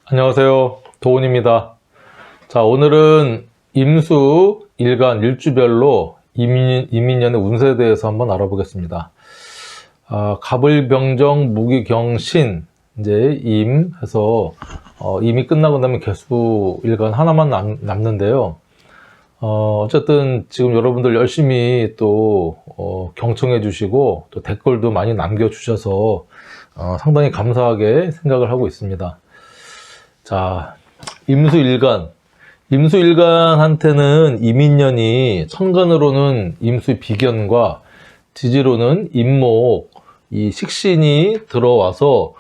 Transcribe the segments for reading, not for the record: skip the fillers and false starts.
안녕하세요. 도훈입니다. 자, 오늘은 임수, 일간, 일주별로 이민년의 운세에 대해서 한번 알아보겠습니다. 갑을병정, 무기경신, 이제 임 해서 임이 끝나고 나면 개수 일간 하나만 남는데요. 어쨌든 지금 여러분들 열심히 또 경청해 주시고 또 댓글도 많이 남겨주셔서 상당히 감사하게 생각을 하고 있습니다. 자, 임수일간한테는 이민년이 천간으로는 임수비견과 지지로는 임목, 이 식신이 들어와서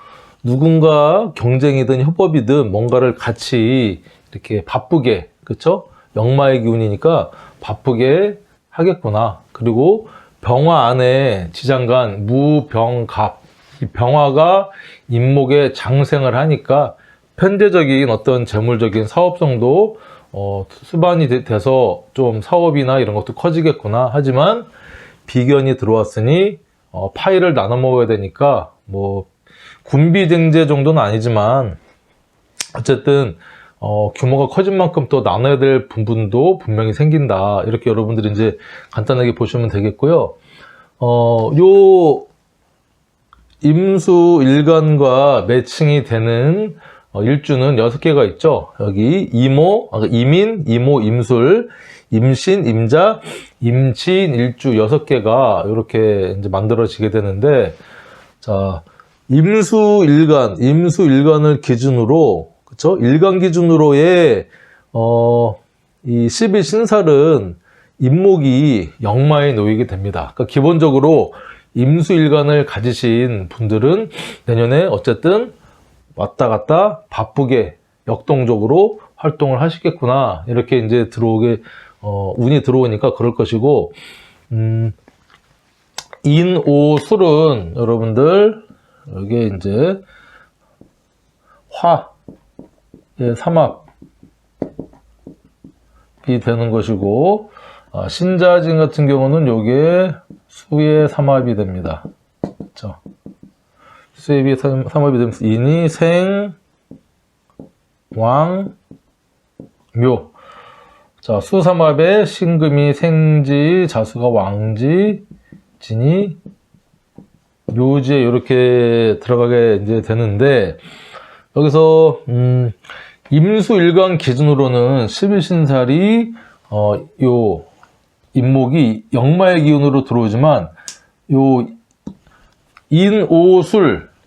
누군가 경쟁이든 협업이든 뭔가를 같이 이렇게 바쁘게, 그쵸? 역마의 기운이니까 바쁘게 하겠구나. 그리고 병화 안에 지장간 무병갑, 이 병화가 임목에 장생을 하니까 편제적인 어떤 재물적인 사업성도 수반이 돼서 좀 사업이나 이런 것도 커지겠구나. 하지만 비견이 들어왔으니 파일을 나눠 먹어야 되니까 뭐 군비쟁제 정도는 아니지만 어쨌든 규모가 커진 만큼 또 나눠야 될 부분도 분명히 생긴다. 이렇게 여러분들이 이제 간단하게 보시면 되겠고요. 요 임수 일간과 매칭이 되는 일주는 6개가 있죠. 여기 이민, 이모, 임술, 임신, 임자, 임진, 일주 6개가 이렇게 이제 만들어지게 되는데, 자, 임수일간을 기준으로, 그쵸? 일간 기준으로의, 이 12신살은 임목이 역마에 놓이게 됩니다. 그러니까 기본적으로 임수일간을 가지신 분들은 내년에 어쨌든 왔다 갔다 바쁘게 역동적으로 활동을 하시겠구나. 이렇게 이제 운이 들어오니까 그럴 것이고, 인오술은 여러분들, 여기에 이제 화의 삼합이 되는 것이고, 신자진 같은 경우는 요게 수의 삼합이 됩니다. 그렇죠? 수입이 삼합이 되면서 인이 생, 왕, 묘. 자, 수삼합에 신금이 생지, 자수가 왕지, 진이 묘지에 이렇게 들어가게 이제 되는데, 여기서 임수일간 기준으로는 11신살이 요 임목이 역마의 기운으로 들어오지만 요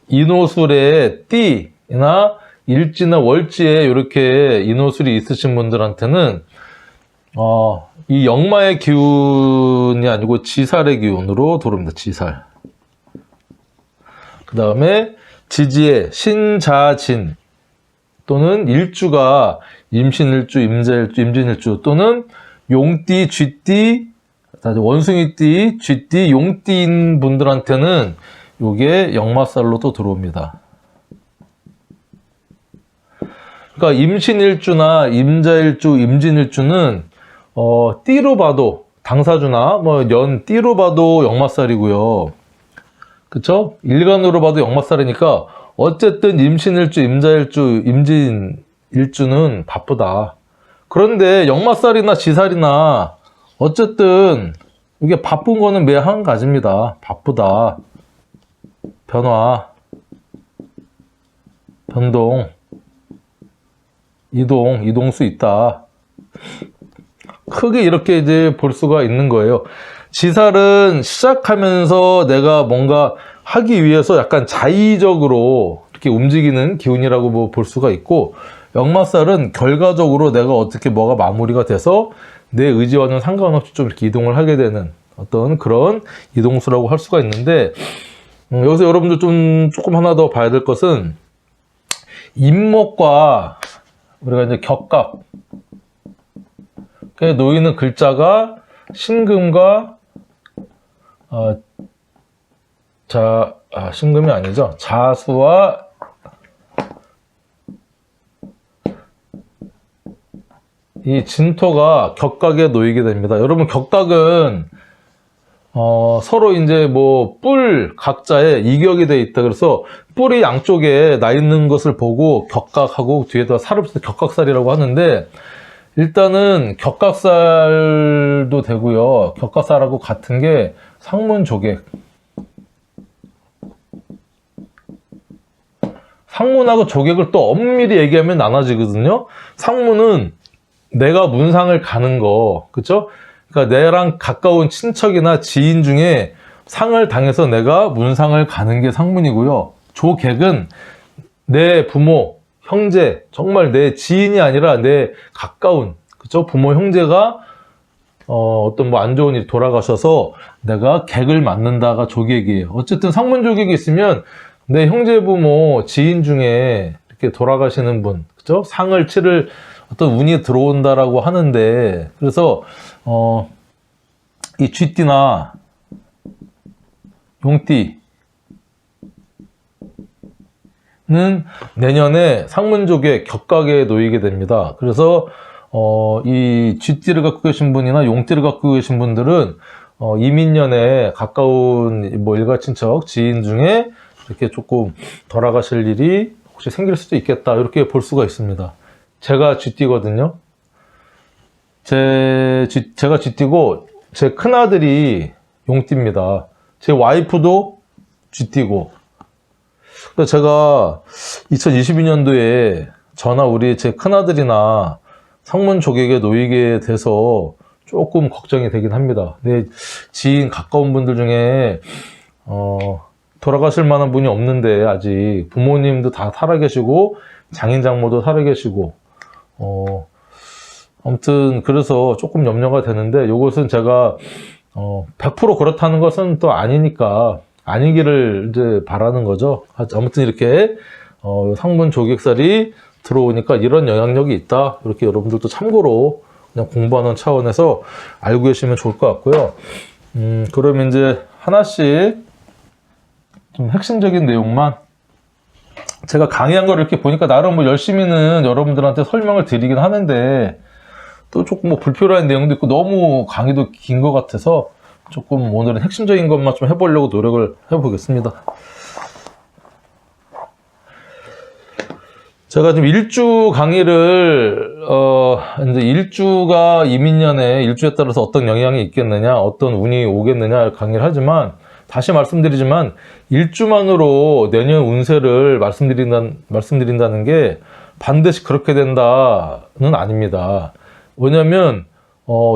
인오술의 띠나 일지나 월지에 이렇게 인오술이 있으신 분들한테는 이 역마의 기운이 아니고 지살의 기운으로 들어옵니다. 지살. 그 다음에 지지에 신자진 또는 일주가 임신일주, 임자일주, 임진일주 또는 용띠, 쥐띠, 원숭이띠, 쥐띠, 용띠인 분들한테는 요게 역마살로 또 들어옵니다. 그러니까 임신일주나 임자일주, 임진일주는 띠로 봐도 당사주나 띠로 봐도 역마살이고요. 그쵸? 일간으로 봐도 역마살이니까 어쨌든 임신일주, 임자일주, 임진일주는 바쁘다. 그런데 역마살이나 지살이나 어쨌든 이게 바쁜 거는 매 한 가지입니다. 바쁘다. 변화, 변동, 이동수 있다. 크게 이렇게 이제 볼 수가 있는 거예요. 지살은 시작하면서 내가 뭔가 하기 위해서 약간 자의적으로 이렇게 움직이는 기운이라고 뭐 볼 수가 있고, 역마살은 결과적으로 내가 어떻게 뭐가 마무리가 돼서 내 의지와는 상관없이 좀 이렇게 이동을 하게 되는 어떤 그런 이동수라고 할 수가 있는데, 여기서 여러분들 조금 하나 더 봐야 될 것은 임목과 우리가 이제 격각 놓이는 글자가 신금과 신금이 아니죠. 자수와 이 진토가 격각에 놓이게 됩니다. 여러분, 격각은 서로 이제 뭐 뿔 각자에 이격이 돼 있다. 그래서 뿔이 양쪽에 나 있는 것을 보고 격각하고 뒤에다 살을 붙여서 격각살이라고 하는데, 일단은 격각살도 되고요. 격각살하고 같은 게 상문조객. 상문하고 조객을 또 엄밀히 얘기하면 나눠지거든요. 상문은 내가 문상을 가는 거, 그쵸? 그러니까 내랑 가까운 친척이나 지인 중에 상을 당해서 내가 문상을 가는 게 상문이고요. 조객은 내 부모, 형제, 정말 내 지인이 아니라 내 가까운, 그쵸? 부모, 형제가 어떤 뭐 안 좋은 일이 돌아가셔서 내가 객을 맞는다가 조객이에요. 어쨌든 상문조객이 있으면 내 형제, 부모, 지인 중에 이렇게 돌아가시는 분, 그죠? 상을 치를 어떤 운이 들어온다라고 하는데, 그래서, 이 쥐띠나 용띠는 내년에 상문족의 격각에 놓이게 됩니다. 그래서, 이 쥐띠를 갖고 계신 분이나 용띠를 갖고 계신 분들은, 이민년에 가까운 뭐 일가 친척, 지인 중에 이렇게 조금 돌아가실 일이 혹시 생길 수도 있겠다, 이렇게 볼 수가 있습니다. 제가 쥐띠거든요. 제가 쥐띠고 제 큰아들이 용띠입니다. 제 와이프도 쥐띠고. 그래서 제가 2022년도에 저나 우리 제 큰아들이나 상문조객에 놓이게 돼서 조금 걱정이 되긴 합니다. 내 지인 가까운 분들 중에 돌아가실 만한 분이 없는데, 아직 부모님도 다 살아계시고 장인 장모도 살아계시고, 아무튼 그래서 조금 염려가 되는데, 이것은 제가 100% 그렇다는 것은 또 아니니까 아니기를 이제 바라는 거죠. 아무튼 이렇게 상문 조객살이 들어오니까 이런 영향력이 있다, 이렇게 여러분들도 참고로 그냥 공부하는 차원에서 알고 계시면 좋을 것 같고요. 그러면 이제 하나씩 좀 핵심적인 내용만, 제가 강의한 걸 이렇게 보니까 나름 뭐 열심히는 여러분들한테 설명을 드리긴 하는데, 또 조금 뭐 불필요한 내용도 있고 너무 강의도 긴 것 같아서 조금 오늘은 핵심적인 것만 좀 해보려고 노력을 해보겠습니다. 제가 지금 일주 강의를 이제 일주가 이민년에 일주에 따라서 어떤 영향이 있겠느냐, 어떤 운이 오겠느냐 강의를 하지만, 다시 말씀드리지만 일주만으로 내년 운세를 말씀드린다는 게 반드시 그렇게 된다는 아닙니다. 왜냐면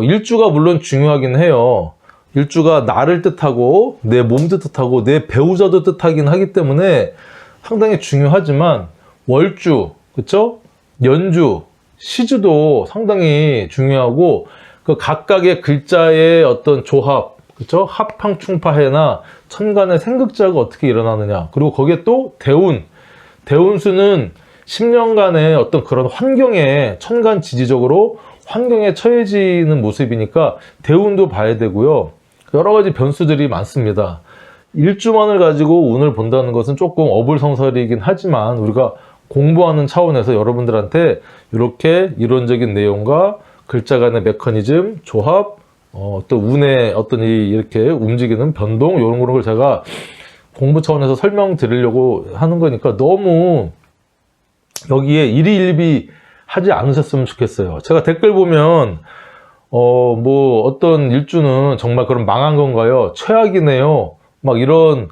일주가 물론 중요하긴 해요. 일주가 나를 뜻하고 내 몸도 뜻하고 내 배우자도 뜻하긴 하기 때문에 상당히 중요하지만, 월주, 그쵸? 연주, 시주도 상당히 중요하고, 그 각각의 글자의 어떤 조합, 그쵸? 합항충파해나 천간의 생극자가 어떻게 일어나느냐, 그리고 거기에 또 대운수는 10년간의 어떤 그런 환경에, 천간 지지적으로 환경에 처해지는 모습이니까 대운도 봐야 되고요. 여러 가지 변수들이 많습니다. 일주만을 가지고 운을 본다는 것은 조금 어불성설이긴 하지만, 우리가 공부하는 차원에서 여러분들한테 이렇게 이론적인 내용과 글자 간의 메커니즘, 조합, 또 운의 어떤 이렇게 움직이는 변동, 이런 걸 제가 공부 차원에서 설명드리려고 하는 거니까 너무 여기에 일희일비 하지 않으셨으면 좋겠어요. 제가 댓글 보면 뭐 어떤 일주는 정말 그럼 망한 건가요? 최악이네요. 막 이런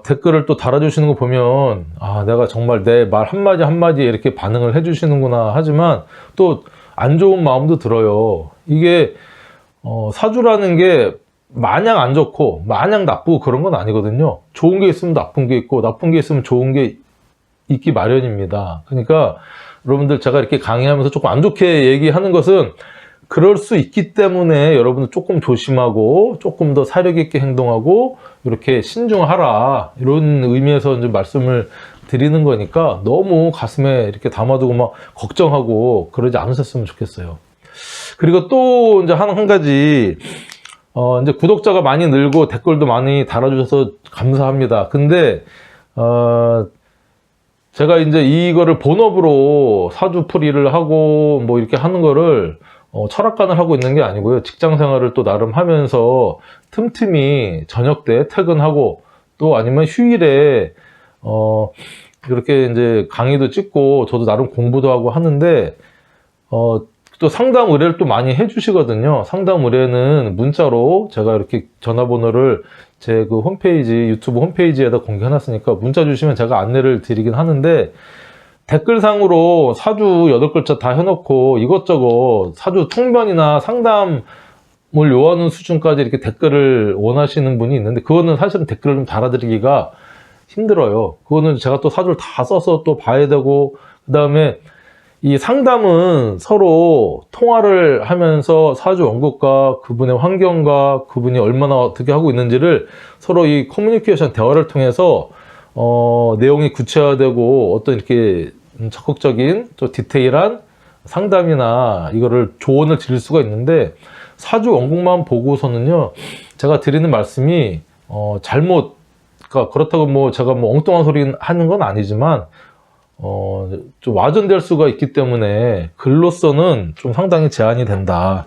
댓글을 또 달아주시는 거 보면, 내가 정말 내 말 한마디 한마디에 이렇게 반응을 해주시는구나 하지만 또 안 좋은 마음도 들어요. 이게 사주라는 게 마냥 안 좋고 마냥 나쁘고 그런 건 아니거든요. 좋은 게 있으면 나쁜 게 있고 나쁜 게 있으면 좋은 게 있기 마련입니다. 그러니까 여러분들, 제가 이렇게 강의하면서 조금 안 좋게 얘기하는 것은 그럴 수 있기 때문에 여러분들 조금 조심하고 조금 더 사력 있게 행동하고 이렇게 신중하라, 이런 의미에서 이제 말씀을 드리는 거니까 너무 가슴에 이렇게 담아두고 막 걱정하고 그러지 않으셨으면 좋겠어요. 그리고 또 이제 한 가지, 이제 구독자가 많이 늘고 댓글도 많이 달아주셔서 감사합니다. 근데 제가 이제 이거를 본업으로 사주풀이를 하고 뭐 이렇게 하는 거를 철학관을 하고 있는 게 아니고요. 직장 생활을 또 나름 하면서 틈틈이 저녁 때 퇴근하고 또 아니면 휴일에 이렇게 이제 강의도 찍고 저도 나름 공부도 하고 하는데 또 상담 의뢰를 또 많이 해주시거든요. 상담 의뢰는 문자로 제가 이렇게 전화번호를 제 그 홈페이지, 유튜브 홈페이지에다 공개해놨으니까 문자 주시면 제가 안내를 드리긴 하는데 댓글상으로 사주 8글자 다 해놓고 이것저것 사주 통변이나 상담을 요하는 수준까지 이렇게 댓글을 원하시는 분이 있는데 그거는 사실은 댓글을 좀 달아드리기가 힘들어요. 그거는 제가 또 사주를 다 써서 또 봐야 되고 그 다음에 이 상담은 서로 통화를 하면서 사주 원국과 그분의 환경과 그분이 얼마나 어떻게 하고 있는지를 서로 이 커뮤니케이션 대화를 통해서 내용이 구체화되고 어떤 이렇게 적극적인 또 디테일한 상담이나 이거를 조언을 드릴 수가 있는데 사주 원국만 보고서는요 제가 드리는 말씀이 그러니까 그렇다고 뭐 제가 뭐 엉뚱한 소리 하는 건 아니지만 좀 와전될 수가 있기 때문에 글로서는 좀 상당히 제한이 된다.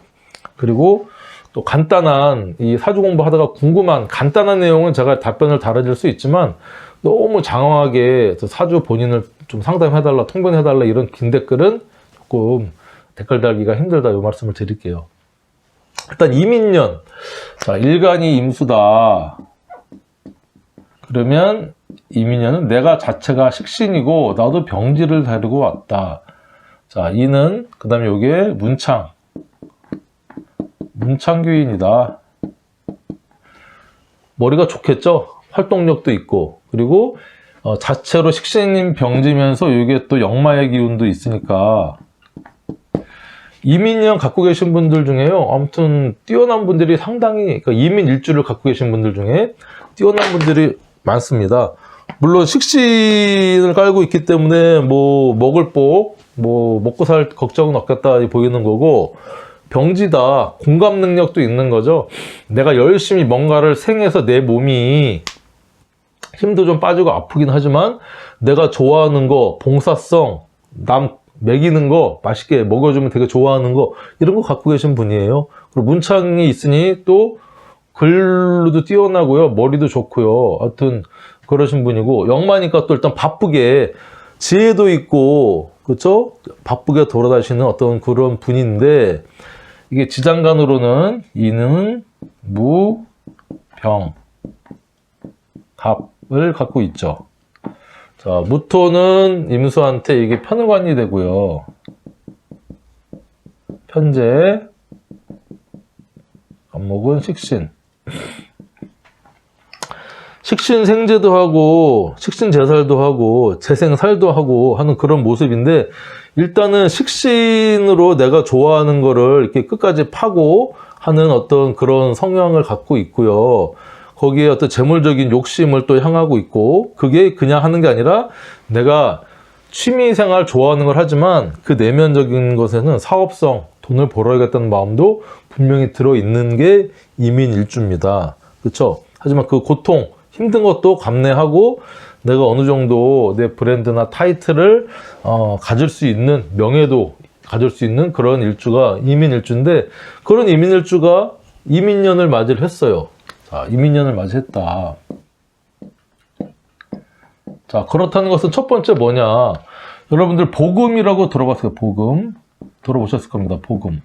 그리고 또 간단한 이 사주 공부하다가 궁금한 간단한 내용은 제가 답변을 달아줄 수 있지만 너무 장황하게 사주 본인을 좀 상담해달라, 통변해달라 이런 긴 댓글은 조금 댓글 달기가 힘들다 이 말씀을 드릴게요. 일단 이민년, 자 일간이 임수다. 그러면 이민년은 내가 자체가 식신이고 나도 병지를 다루고 왔다. 자 이는 그 다음에 요게 문창규인이다. 머리가 좋겠죠? 활동력도 있고 그리고 자체로 식신인 병지면서 이게 또 역마의 기운도 있으니까 이민년 갖고 계신 분들 중에요 아무튼 뛰어난 분들이 상당히 그러니까 이민 일주를 갖고 계신 분들 중에 뛰어난 분들이 많습니다. 물론 식신을 깔고 있기 때문에 뭐 먹을 복, 뭐 먹고 살 걱정은 없겠다 보이는 거고 병지다. 공감 능력도 있는 거죠. 내가 열심히 뭔가를 생해서 내 몸이 힘도 좀 빠지고 아프긴 하지만 내가 좋아하는 거, 봉사성, 남 먹이는 거, 맛있게 먹어주면 되게 좋아하는 거 이런 거 갖고 계신 분이에요. 그리고 문창이 있으니 또 글로도 뛰어나고요. 머리도 좋고요. 하여튼 그러신 분이고 역마니까 또 일단 바쁘게 지혜도 있고 그렇죠? 바쁘게 돌아다니시는 어떤 그런 분인데 이게 지장간으로는 이는 무, 병, 갑을 갖고 있죠. 자, 무토는 임수한테 이게 편관이 되고요. 편재, 간목은 식신. 식신 생제도 하고 식신 제살도 하고 재생살도 하고 하는 그런 모습인데 일단은 식신으로 내가 좋아하는 거를 이렇게 끝까지 파고 하는 어떤 그런 성향을 갖고 있고요. 거기에 어떤 재물적인 욕심을 또 향하고 있고 그게 그냥 하는 게 아니라 내가 취미생활 좋아하는 걸 하지만 그 내면적인 것에는 사업성, 돈을 벌어야겠다는 마음도 분명히 들어있는 게 이민일주입니다. 그렇죠? 하지만 그 고통, 힘든 것도 감내하고 내가 어느 정도 내 브랜드나 타이틀을 가질 수 있는 명예도 가질 수 있는 그런 일주가 이민일주인데 그런 이민일주가 이민년을 맞이를 했어요. 자, 이민년을 맞이했다. 자, 그렇다는 것은 첫 번째 뭐냐? 여러분들 복음이라고 들어봤어요. 복음. 들어보셨을 겁니다. 복음.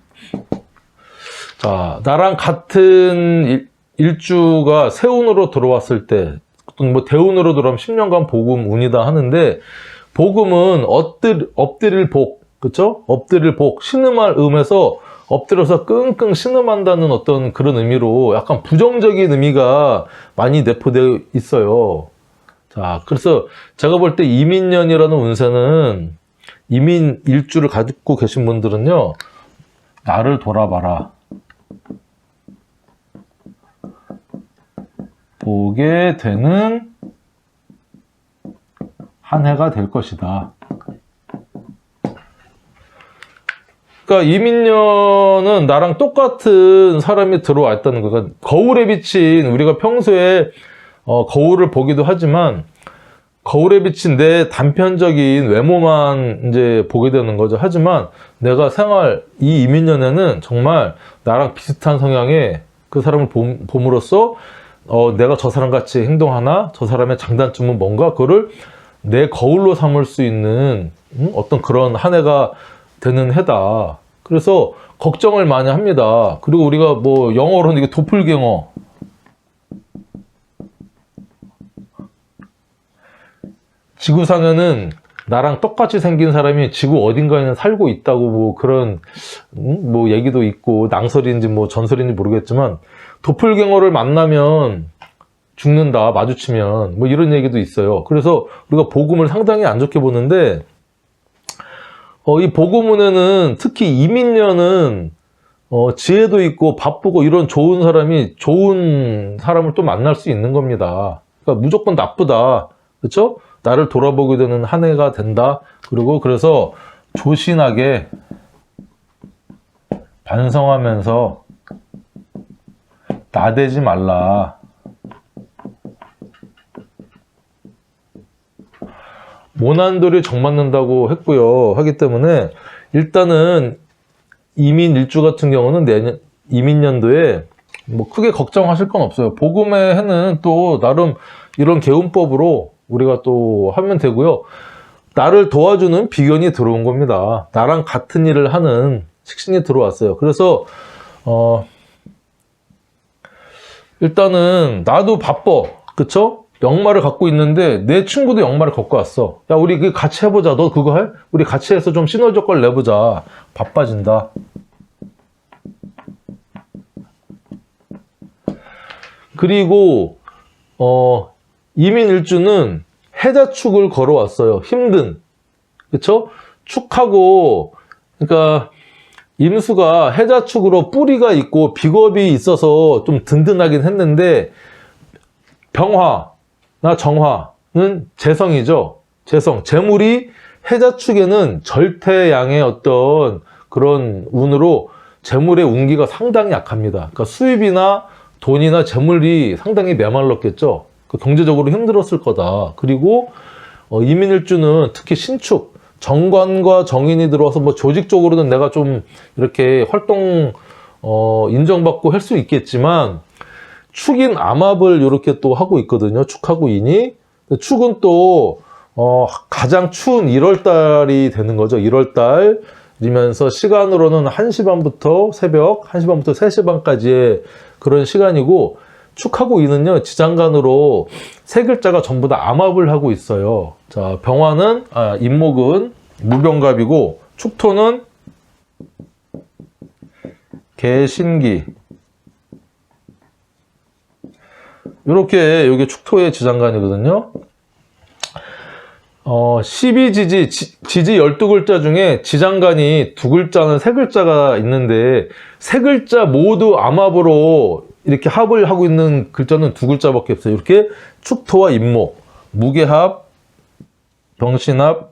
자, 나랑 같은 일주가 세운으로 들어왔을 때, 또는 뭐 대운으로 들어오면 10년간 복음 운이다 하는데, 복음은 엎드릴 복, 그쵸? 엎드릴 복, 신음할 음에서 엎드려서 끙끙 신음한다는 어떤 그런 의미로 약간 부정적인 의미가 많이 내포되어 있어요. 자, 그래서 제가 볼 때 이민년이라는 운세는 이민 일주를 가지고 계신 분들은요, 나를 돌아봐라. 보게 되는 한 해가 될 것이다. 그러니까 이민년은 나랑 똑같은 사람이 들어와 있다는 거가 그러니까 거울에 비친 우리가 평소에 거울을 보기도 하지만 거울에 비친 내 단편적인 외모만 이제 보게 되는 거죠. 하지만 내가 이 이민년에는 정말 나랑 비슷한 성향의 그 사람을 봄으로써 내가 저 사람 같이 행동하나, 저 사람의 장단점은 뭔가, 그거를 내 거울로 삼을 수 있는 어떤 그런 한 해가 되는 해다. 그래서 걱정을 많이 합니다. 그리고 우리가 뭐 영어로는 이게 도플갱어, 지구상에는 나랑 똑같이 생긴 사람이 지구 어딘가에는 살고 있다고 뭐 그런 뭐 얘기도 있고, 낭설인지 뭐 전설인지 모르겠지만 도플갱어를 만나면 죽는다, 마주치면, 뭐 이런 얘기도 있어요. 그래서 우리가 복음을 상당히 안 좋게 보는데, 이 복음운에는 특히 이민년은 지혜도 있고 바쁘고 이런 좋은 사람을 또 만날 수 있는 겁니다. 그러니까 무조건 나쁘다, 그렇죠? 나를 돌아보게 되는 한 해가 된다. 그리고 그래서 조신하게 반성하면서 나대지 말라. 모난돌이 정맞는다고 했고요. 하기 때문에 일단은 이민 일주 같은 경우는 이민년도에 뭐 크게 걱정하실 건 없어요. 복음의 해는 또 나름 이런 개운법으로 우리가 또 하면 되고요. 나를 도와주는 비견이 들어온 겁니다. 나랑 같은 일을 하는 식신이 들어왔어요. 그래서 일단은 나도 바빠, 그쵸? 역마를 갖고 있는데 내 친구도 역마를 갖고 왔어. 야, 우리 그 같이 해보자. 너 그거 해? 우리 같이 해서 좀 시너지 효과를 내보자. 바빠진다. 그리고 이민일주는 해자축을 걸어왔어요. 힘든, 그쵸? 축하고, 그러니까 임수가 해자축으로 뿌리가 있고 비겁이 있어서 좀 든든하긴 했는데, 병화나 정화는 재성이죠. 재성, 재물이 해자축에는 절대양의 어떤 그런 운으로 재물의 운기가 상당히 약합니다. 그러니까 수입이나 돈이나 재물이 상당히 메말랐겠죠. 경제적으로 힘들었을 거다. 그리고 이민일주는 특히 신축, 정관과 정인이 들어와서 뭐 조직적으로는 내가 좀 이렇게 활동 인정받고 할 수 있겠지만, 축인 암합을 이렇게 또 하고 있거든요. 축하고 인이. 축은 또 가장 추운 1월달이 되는 거죠. 1월달이면서 시간으로는 1시 반부터 새벽 1시 반부터 3시 반까지의 그런 시간이고, 축하고 인은요, 지장간으로 세 글자가 전부 다 암합을 하고 있어요. 자, 임목은 무병갑이고, 축토는 개신기. 이렇게 여기 축토의 지장간이거든요. 12지지, 지지 12글자 중에 지장간이 2글자는 3글자가 있는데, 3글자 모두 암합으로 이렇게 합을 하고 있는 글자는 2글자밖에 없어요. 이렇게 축토와 임목, 무게합, 병신합,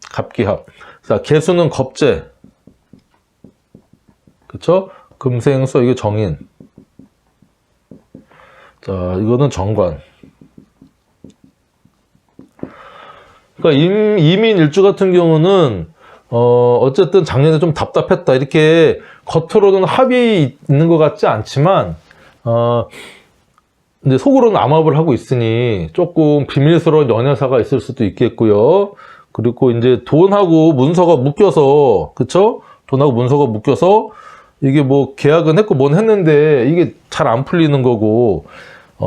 갑기합. 자, 개수는 겁재, 그쵸? 금생수, 이게 정인. 자, 이거는 정관. 그러니까 이민일주 같은 경우는 어쨌든 작년에 좀 답답했다, 이렇게 겉으로는 합이 있는 것 같지 않지만 이제 속으로는 암합을 하고 있으니 조금 비밀스러운 연애사가 있을 수도 있겠고요. 그리고 이제 돈하고 문서가 묶여서, 그쵸? 돈하고 문서가 묶여서 이게 뭐 계약은 했고 뭔 했는데 이게 잘 안 풀리는 거고,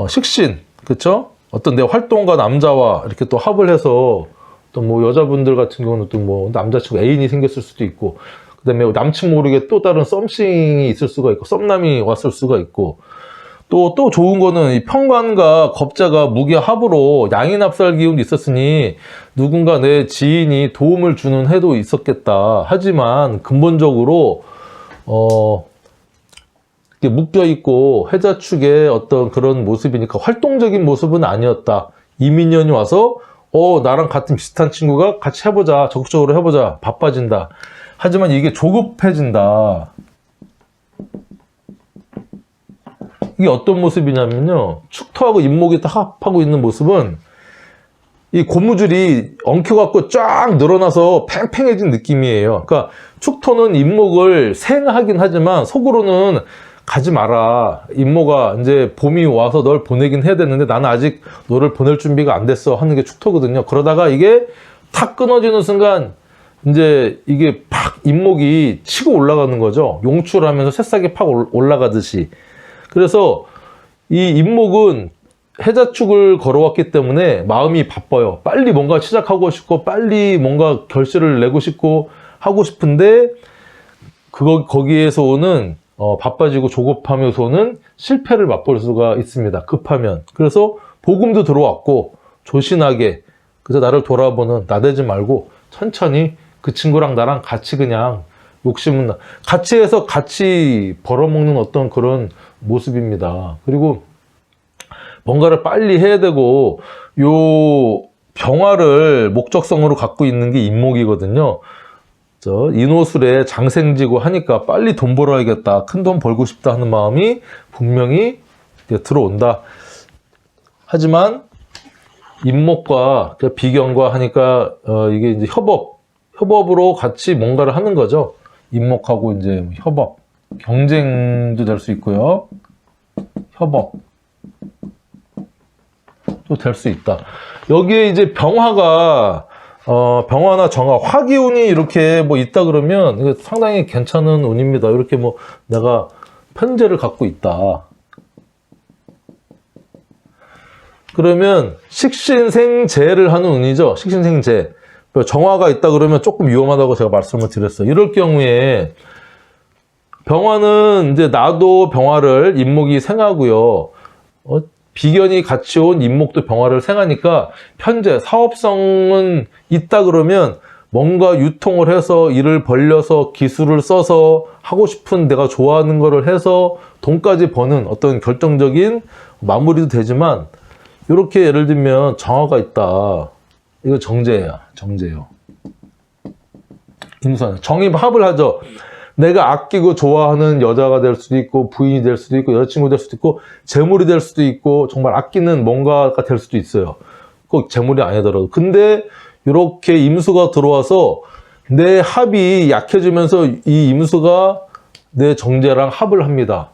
식신, 그쵸? 어떤 내 활동가 남자와 이렇게 또 합을 해서 또 뭐 여자분들 같은 경우는 또 뭐 남자친구 애인이 생겼을 수도 있고, 그 다음에 남친 모르게 또 다른 썸씽이 있을 수가 있고, 썸남이 왔을 수가 있고, 또 좋은 거는 이 편관과 겁자가 무기합으로 양인합살 기운도 있었으니 누군가 내 지인이 도움을 주는 해도 있었겠다. 하지만 근본적으로 이렇게 묶여있고 해자축의 어떤 그런 모습이니까 활동적인 모습은 아니었다. 이민년이 와서 나랑 같은 비슷한 친구가 같이 해보자, 적극적으로 해보자, 바빠진다. 하지만 이게 조급해진다. 이게 어떤 모습이냐면요, 축토하고 임목이 다 합하고 있는 모습은 이 고무줄이 엉켜갖고 쫙 늘어나서 팽팽해진 느낌이에요. 그러니까 축토는 임목을 생하긴 하지만 속으로는 가지 마라. 임모가 이제 봄이 와서 널 보내긴 해야 되는데 나는 아직 너를 보낼 준비가 안 됐어 하는 게 축토거든요. 그러다가 이게 탁 끊어지는 순간 이제 이게 팍 임목이 치고 올라가는 거죠. 용출하면서 새싹이 팍 올라가듯이. 그래서 이 임목은 해자축을 걸어왔기 때문에 마음이 바빠요. 빨리 뭔가 시작하고 싶고 빨리 뭔가 결실을 내고 싶고 하고 싶은데 거기에서 오는 바빠지고 조급하면서 오는 실패를 맛볼 수가 있습니다. 급하면. 그래서 복음도 들어왔고 조신하게 그래서 나를 돌아보는 나대지 말고 천천히 그 친구랑 나랑 같이 그냥 욕심은 같이 해서 같이 벌어먹는 어떤 그런 모습입니다. 그리고 뭔가를 빨리 해야 되고 요 병화를 목적성으로 갖고 있는 게 임목이거든요. 인호술에 장생지고 하니까 빨리 돈 벌어야겠다, 큰 돈 벌고 싶다 하는 마음이 분명히 들어온다. 하지만 임목과 비견과 하니까 이게 이제 협업으로 같이 뭔가를 하는 거죠. 임목하고 이제 협업, 경쟁도 될 수 있고요. 협업 또 될 수 있다. 여기에 이제 병화가 병화나 정화, 화기운이 이렇게 뭐 있다 그러면 이거 상당히 괜찮은 운입니다. 이렇게 뭐 내가 편재를 갖고 있다. 그러면 식신생재를 하는 운이죠. 식신생재. 정화가 있다 그러면 조금 위험하다고 제가 말씀을 드렸어요. 이럴 경우에 병화는 이제 나도 병화를 임목이 생하고요. 비견이 같이 온 임목도 병화를 생하니까 편재, 사업성은 있다 그러면 뭔가 유통을 해서 일을 벌려서 기술을 써서 하고 싶은 내가 좋아하는 거를 해서 돈까지 버는 어떤 결정적인 마무리도 되지만 이렇게 예를 들면 정화가 있다. 이거 정제야, 정제요. 임수한 정입합을 하죠. 내가 아끼고 좋아하는 여자가 될 수도 있고 부인이 될 수도 있고 여자친구 될 수도 있고 재물이 될 수도 있고 정말 아끼는 뭔가가 될 수도 있어요. 꼭 재물이 아니더라도. 근데 이렇게 임수가 들어와서 내 합이 약해지면서 이 임수가 내 정제랑 합을 합니다.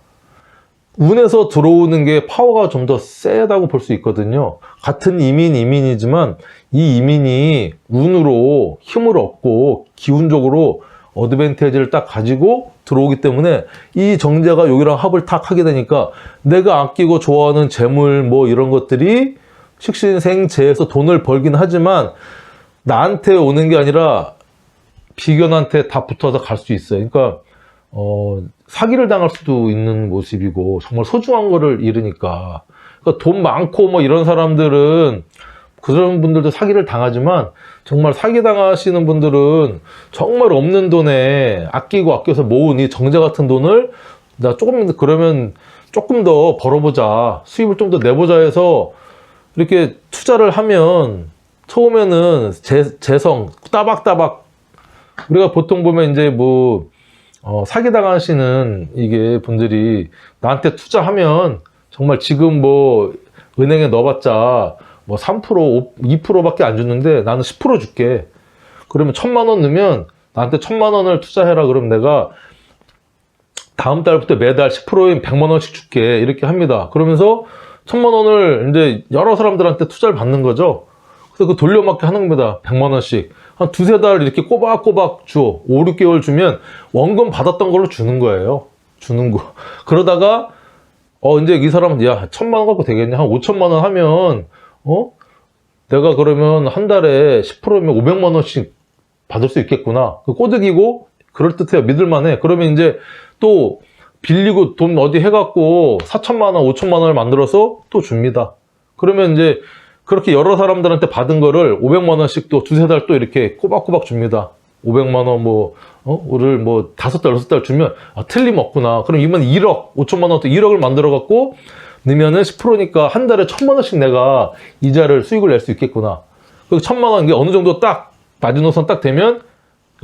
운에서 들어오는 게 파워가 좀 더 세다고 볼 수 있거든요. 같은 이민이지만 이 이민이 운으로 힘을 얻고 기운적으로 어드밴티지를 딱 가지고 들어오기 때문에 이 정제가 여기랑 합을 탁 하게 되니까 내가 아끼고 좋아하는 재물 뭐 이런 것들이 식신생재에서 돈을 벌긴 하지만 나한테 오는 게 아니라 비견한테 다 붙어서 갈 수 있어요. 그러니까 사기를 당할 수도 있는 모습이고 정말 소중한 거를 잃으니까. 그러니까 돈 많고 뭐 이런 사람들은 그런 분들도 사기를 당하지만 정말 사기당하시는 분들은 정말 없는 돈에 아껴서 모은 이 정제 같은 돈을 나 그러면 조금 더 벌어보자, 수입을 좀 더 내보자 해서 이렇게 투자를 하면 처음에는 재성 따박따박 우리가 보통 보면 이제 뭐 사기당하시는 이게 분들이 나한테 투자하면 정말 지금 뭐 은행에 넣어봤자 뭐 3%, 2%밖에 안 주는데 나는 10% 줄게. 그러면 1,000만 원 넣으면 나한테 1,000만 원을 투자해라. 그러면 내가 다음 달부터 매달 10%인 100만 원씩 줄게. 이렇게 합니다. 그러면서 1,000만 원을 이제 여러 사람들한테 투자를 받는 거죠. 그래서 그 돌려막기 하는 겁니다. 100만 원씩. 한 두세 달 이렇게 꼬박꼬박 줘. 5, 6개월 주면 원금 받았던 걸로 주는 거예요. 주는 거. 그러다가 이제 이 사람은 야 1,000만 원 갖고 되겠냐? 한 5천만 원 하면 내가 그러면 한 달에 10%면 500만 원씩 받을 수 있겠구나. 꼬드기고 그럴듯해요. 믿을만해. 그러면 이제 또 빌리고 돈 어디 해갖고 4천만 원, 5천만 원을 만들어서 또 줍니다. 그러면 이제 그렇게 여러 사람들한테 받은 거를 500만 원씩 또 두세 달 또 이렇게 꼬박꼬박 줍니다. 500만 원 를 뭐 5달, 6달 주면 틀림없구나. 그럼 이번 1억, 5천만 원 또 1억을 만들어갖고 넣으면은 10%니까 한 달에 1,000만 원씩 내가 이자를 수익을 낼 수 있겠구나. 그 1,000만 원 이게 어느 정도 딱 마지노선 딱 되면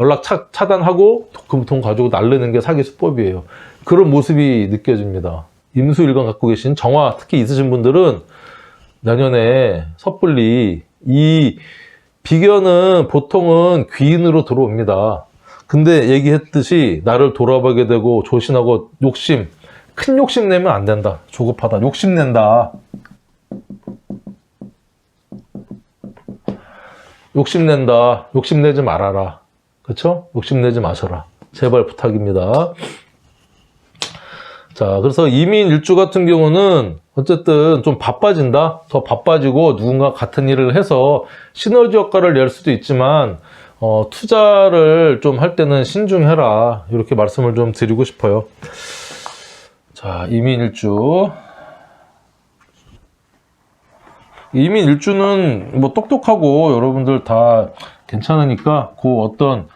연락 차단하고 그 돈 가지고 날르는 게 사기 수법이에요. 그런 모습이 느껴집니다. 임수일간 갖고 계신 정화 특히 있으신 분들은 내년에 섣불리 이 비견은 보통은 귀인으로 들어옵니다. 근데 얘기했듯이 나를 돌아보게 되고 조신하고 욕심, 큰 욕심 내면 안 된다. 조급하다. 욕심 낸다. 욕심 낸다. 욕심 내지 말아라. 그쵸? 욕심 내지 마셔라. 제발 부탁입니다. 자, 그래서 이민 일주 같은 경우는 어쨌든 좀 바빠진다. 더 바빠지고 누군가 같은 일을 해서 시너지 효과를 낼 수도 있지만 투자를 좀 할 때는 신중해라. 이렇게 말씀을 좀 드리고 싶어요. 자, 이민 일주. 이민 일주는 뭐 똑똑하고 여러분들 다 괜찮으니까 그 어떤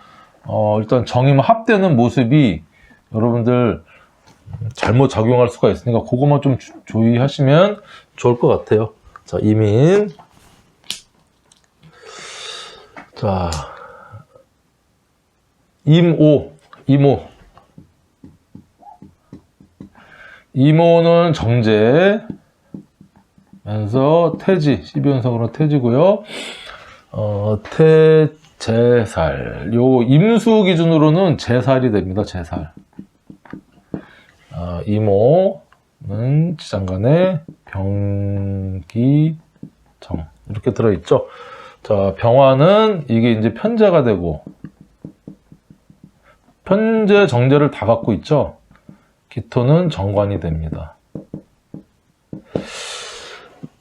일단 정임 합되는 모습이 여러분들 잘못 작용할 수가 있으니까 그것만 좀 주의하시면 좋을 것 같아요. 자, 이민. 자, 임오. 이모는 정제. 면서 태지, 12연석으로 태지고요. 태제살. 요 임수 기준으로는 제살이 됩니다. 제살. 이모는 지장간에 병기정 이렇게 들어있죠. 자, 병화는 이게 이제 편제가 되고 편제 정제를 다 갖고 있죠. 기토는 정관이 됩니다.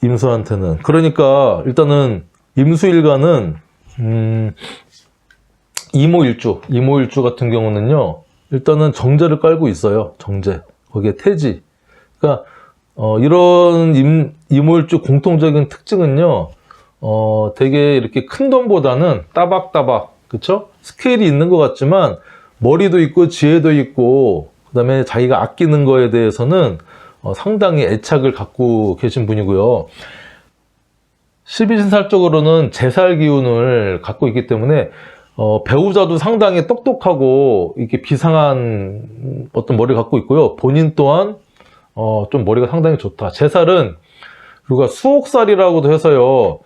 임수한테는. 그러니까 일단은 임수일간은 이모일주 같은 경우는요. 일단은 정제를 깔고 있어요. 정제. 거기에 태지. 그러니까 이런 이모일주 공통적인 특징은요. 되게 이렇게 큰 돈보다는 따박따박, 그쵸? 스케일이 있는 것 같지만 머리도 있고 지혜도 있고 그다음에 자기가 아끼는 거에 대해서는 상당히 애착을 갖고 계신 분이고요. 12신살적으로는 제살 기운을 갖고 있기 때문에 배우자도 상당히 똑똑하고 이렇게 비상한 어떤 머리를 갖고 있고요. 본인 또한 좀 머리가 상당히 좋다. 제살은 우리가 수옥살이라고도 해서요.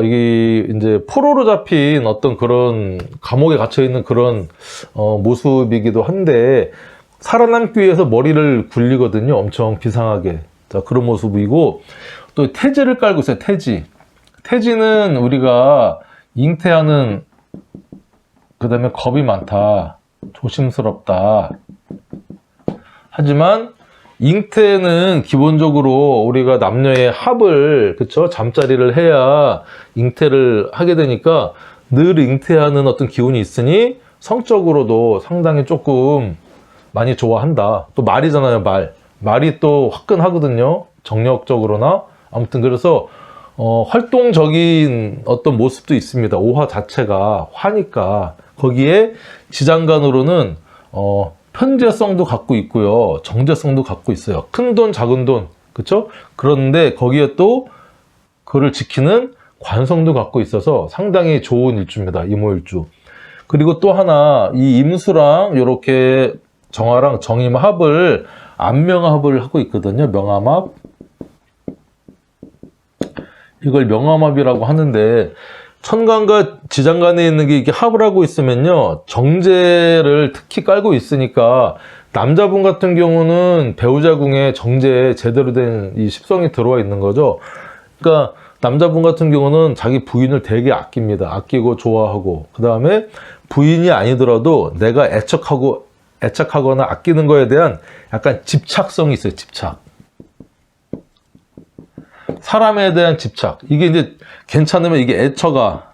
이게 이제 포로로 잡힌 어떤 그런 감옥에 갇혀 있는 그런 모습이기도 한데 살아남기 위해서 머리를 굴리거든요. 엄청 비상하게. 자, 그런 모습이고 또 태지를 깔고 있어요. 태지. 태지는 우리가 잉태하는 그 다음에 겁이 많다. 조심스럽다. 하지만 잉태는 기본적으로 우리가 남녀의 합을, 그쵸? 잠자리를 해야 잉태를 하게 되니까 늘 잉태하는 어떤 기운이 있으니 성적으로도 상당히 조금 많이 좋아한다. 또 말이잖아요, 말. 말이 또 화끈하거든요. 정력적으로나. 아무튼 그래서 활동적인 어떤 모습도 있습니다. 오화 자체가 화니까. 거기에 지장간으로는 편재성도 갖고 있고요. 정제성도 갖고 있어요. 큰 돈, 작은 돈. 그쵸? 그런데 거기에 또 그걸 지키는 관성도 갖고 있어서 상당히 좋은 일주입니다. 이모일주. 그리고 또 하나, 이 임수랑 이렇게 정화랑 정임합을 안명합을 하고 있거든요. 명암합. 이걸 명암합이라고 하는데 천간과 지장간에 있는 게 이렇게 합을 하고 있으면요. 정제를 특히 깔고 있으니까 남자분 같은 경우는 배우자궁에 정제에 제대로 된 이 십성이 들어와 있는 거죠. 그러니까 남자분 같은 경우는 자기 부인을 되게 아낍니다. 아끼고 좋아하고 그 다음에 부인이 아니더라도 내가 애착하거나 아끼는 거에 대한 약간 집착성이 있어요. 집착. 사람에 대한 집착. 이게 이제 괜찮으면 이게 애처가,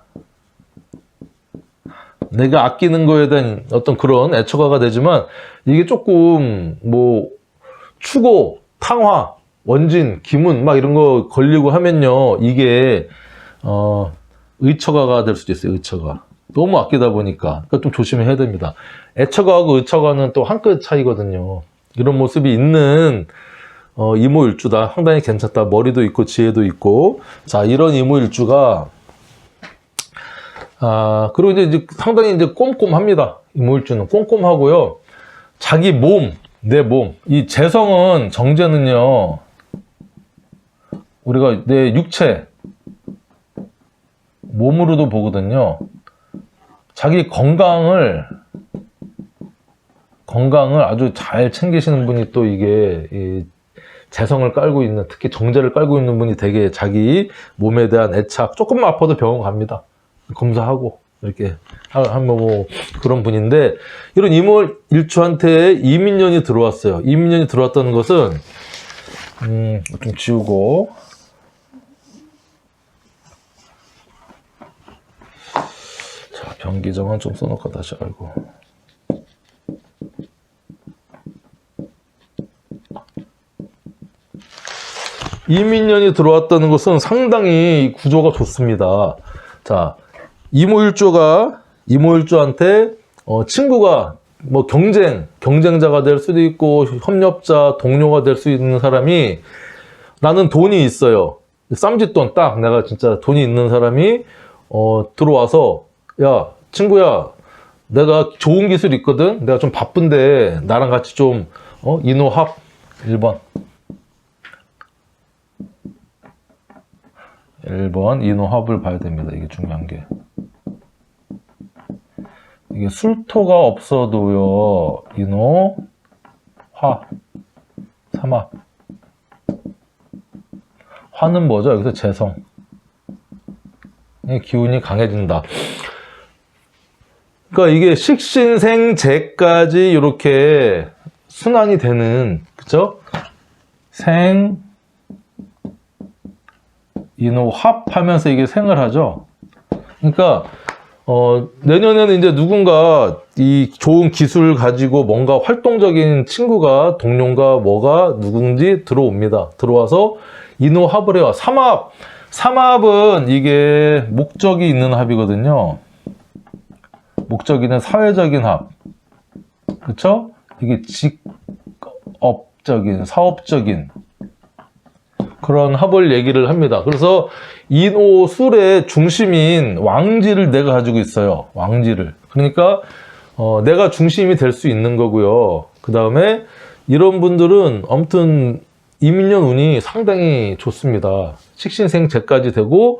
내가 아끼는 거에 대한 어떤 그런 애처가가 되지만 이게 조금 뭐 추고, 탕화, 원진, 기문 막 이런 거 걸리고 하면요. 이게 의처가가 될 수도 있어요. 의처가. 너무 아끼다 보니까. 그러니까 좀 조심해야 됩니다. 애처가하고 의처가는 또 한 끗 차이거든요. 이런 모습이 있는 이모일주다. 상당히 괜찮다. 머리도 있고 지혜도 있고. 자, 이런 이모일주가 그리고 이제 상당히 이제 꼼꼼합니다. 이모일주는 꼼꼼하고요. 자기 몸, 내 몸. 이 재성은 정제는요. 우리가 내 육체, 몸으로도 보거든요. 자기 건강을 아주 잘 챙기시는 분이 또 이게 이 재성을 깔고 있는, 특히 정제를 깔고 있는 분이 되게 자기 몸에 대한 애착, 조금만 아파도 병원 갑니다. 검사하고 이렇게 하면 뭐 그런 분인데, 이런 이모일주한테 이민년이 들어왔어요. 이민년이 들어왔다는 것은 좀 지우고, 자, 병기정은 좀 써놓고 다시 알고. 이민년이 들어왔다는 것은 상당히 구조가 좋습니다. 자, 이모일주한테 친구가 뭐 경쟁자가 될 수도 있고 협력자, 동료가 될 수 있는 사람이, 나는 돈이 있어요. 쌈짓돈, 딱 내가 진짜 돈이 있는 사람이 들어와서, 야, 친구야, 내가 좋은 기술이 있거든. 내가 좀 바쁜데 나랑 같이 좀 이노합 1번 이노합을 봐야 됩니다. 이게 중요한 게. 이게 술토가 없어도요, 이노, 화, 삼합. 화는 뭐죠? 여기서 재성. 기운이 강해진다. 그러니까 이게 식신생재까지 이렇게 순환이 되는, 그쵸? 이노 합하면서 이게 생을 하죠. 그러니까 내년에는 이제 누군가 이 좋은 기술 가지고 뭔가 활동적인 친구가, 동료가 뭐가 누군지 들어옵니다. 들어와서 이노 합을 해요. 삼합은 이게 목적이 있는 합이거든요. 목적이 있는 사회적인 합, 그쵸? 이게 직업적인, 사업적인 그런 합을 얘기를 합니다. 그래서 인오술의 중심인 왕지를 내가 가지고 있어요. 왕지를. 그러니까 내가 중심이 될 수 있는 거고요. 그 다음에 이런 분들은 아무튼 이민년 운이 상당히 좋습니다. 식신생재까지 되고,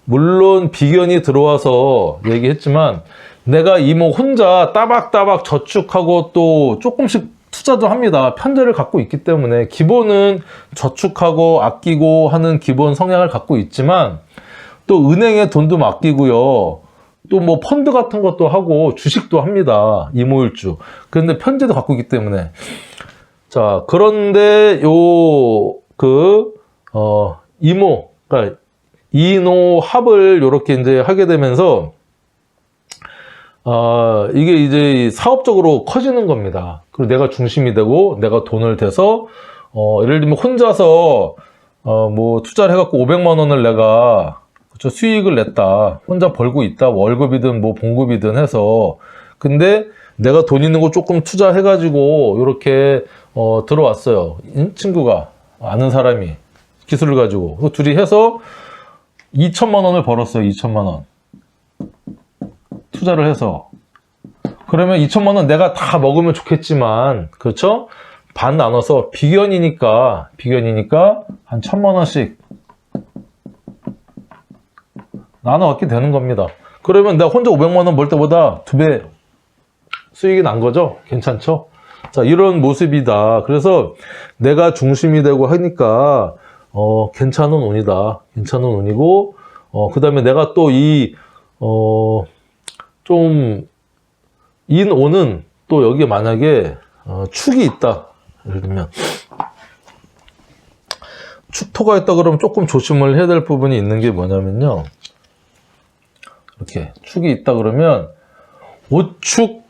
물론 비견이 들어와서 얘기했지만 내가 이모 혼자 따박따박 저축하고 또 조금씩 투자도 합니다. 편제를 갖고 있기 때문에 기본은 저축하고 아끼고 하는 기본 성향을 갖고 있지만, 또 은행에 돈도 맡기고요. 또 뭐 펀드 같은 것도 하고 주식도 합니다. 이모일주. 그런데 편제도 갖고 있기 때문에. 자, 그런데 그러니까 이노 합을 이렇게 이제 하게 되면서 이게 이제 사업적으로 커지는 겁니다. 그리고 내가 중심이 되고 내가 돈을 대서 예를 들면 혼자서 뭐 투자를 해갖고 500만 원을 내가 수익을 냈다. 혼자 벌고 있다. 월급이든 뭐 봉급이든 해서. 근데 내가 돈 있는 거 조금 투자해가지고 이렇게 들어왔어요. 친구가, 아는 사람이 기술을 가지고. 그 둘이 해서 2천만 원을 벌었어요. 2천만 원. 투자를 해서. 그러면 2천만 원 내가 다 먹으면 좋겠지만, 그렇죠? 반 나눠서 비견이니까 한 1,000만 원씩 나눠 갖게 되는 겁니다. 그러면 내가 혼자 500만 원 벌 때보다 2배 수익이 난 거죠? 괜찮죠? 자, 이런 모습이다. 그래서 내가 중심이 되고 하니까 괜찮은 운이다. 괜찮은 운이고, 그 다음에 내가 또 좀 인오는 또 여기에 만약에 축이 있다. 예를 들면 축토가 있다 그러면 조금 조심을 해야 될 부분이 있는 게 뭐냐면요. 이렇게 축이 있다 그러면 오축,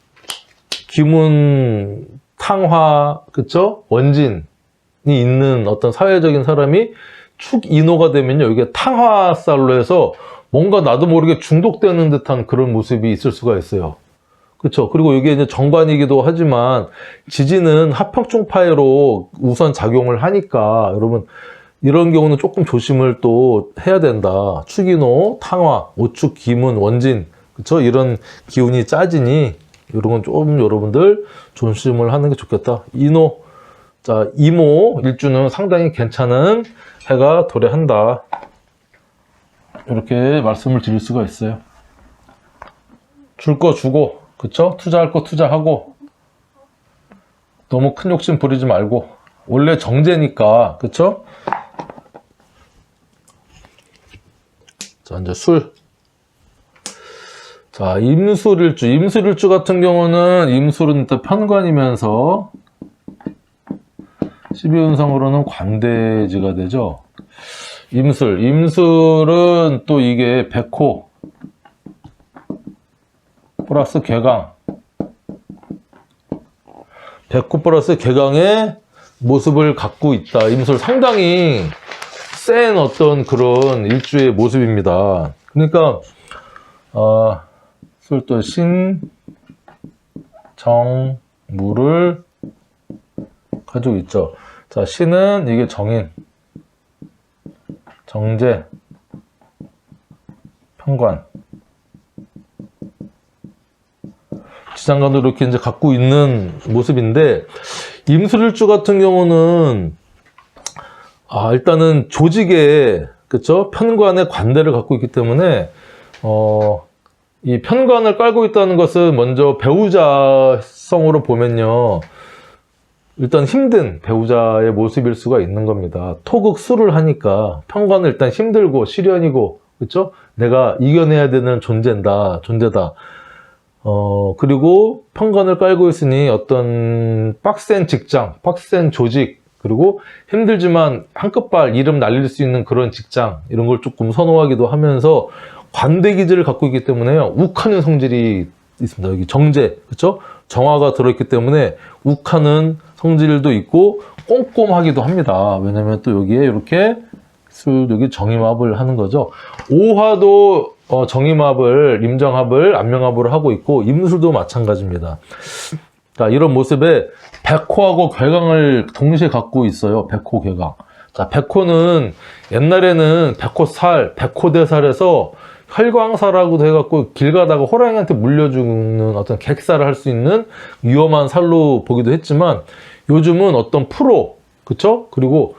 기문, 탕화, 그쵸? 원진이 있는 어떤 사회적인 사람이 축인호가 되면요. 이게 탕화살로 해서 뭔가 나도 모르게 중독되는 듯한 그런 모습이 있을 수가 있어요. 그렇죠. 그리고 이게 이제 정관이기도 하지만 지지는 합형충파해로 우선 작용을 하니까 여러분 이런 경우는 조금 조심을 또 해야 된다. 축인호, 탕화, 오축, 기문, 원진, 그렇죠. 이런 기운이 짜지니 이런 건 좀 여러분들 조심을 하는 게 좋겠다. 인호, 자 이모 일주는 상당히 괜찮은 해가 도래한다. 이렇게 말씀을 드릴 수가 있어요. 줄 거 주고, 그쵸? 투자할 거 투자하고, 너무 큰 욕심 부리지 말고, 원래 정제니까, 그쵸? 자, 이제 술. 자, 임술일주. 임술일주 같은 경우는, 임술은 일단 편관이면서, 12운성으로는 관대지가 되죠. 임술은 또 이게 백호 플러스 개강, 백호 플러스 개강의 모습을 갖고 있다. 임술 상당히 센 어떤 그런 일주의 모습입니다. 그러니까 술도 신, 정, 무를 가지고 있죠. 자, 신은 이게 정인, 정제, 편관, 지장간도 이렇게 이제 갖고 있는 모습인데, 임술일주 같은 경우는 일단은 조직에, 그쵸? 편관의 관대를 갖고 있기 때문에 이 편관을 깔고 있다는 것은 먼저 배우자성으로 보면요, 일단 힘든 배우자의 모습일 수가 있는 겁니다. 토극수를 하니까 편관은 일단 힘들고 시련이고, 그쵸? 내가 이겨내야 되는 존재다. 그리고 편관을 깔고 있으니 어떤 빡센 직장, 빡센 조직, 그리고 힘들지만 한끗발 이름 날릴 수 있는 그런 직장, 이런 걸 조금 선호하기도 하면서 관대 기질을 갖고 있기 때문에요, 욱하는 성질이 있습니다. 여기 정제, 그쵸? 정화가 들어있기 때문에 욱하는 성질도 있고 꼼꼼하기도 합니다. 왜냐면 또 여기에 이렇게 여기 정임합을 하는 거죠. 오화도 정임합을, 임정합을, 안명합으로 하고 있고, 임술도 마찬가지입니다. 자, 이런 모습에 백호하고 괴강을 동시에 갖고 있어요. 백호, 괴강. 자, 백호는 옛날에는 백호살, 백호대살에서 혈광사라고도 해갖고 길 가다가 호랑이한테 물려 죽는 어떤 객사를 할 수 있는 위험한 살로 보기도 했지만, 요즘은 어떤 프로, 그쵸? 그리고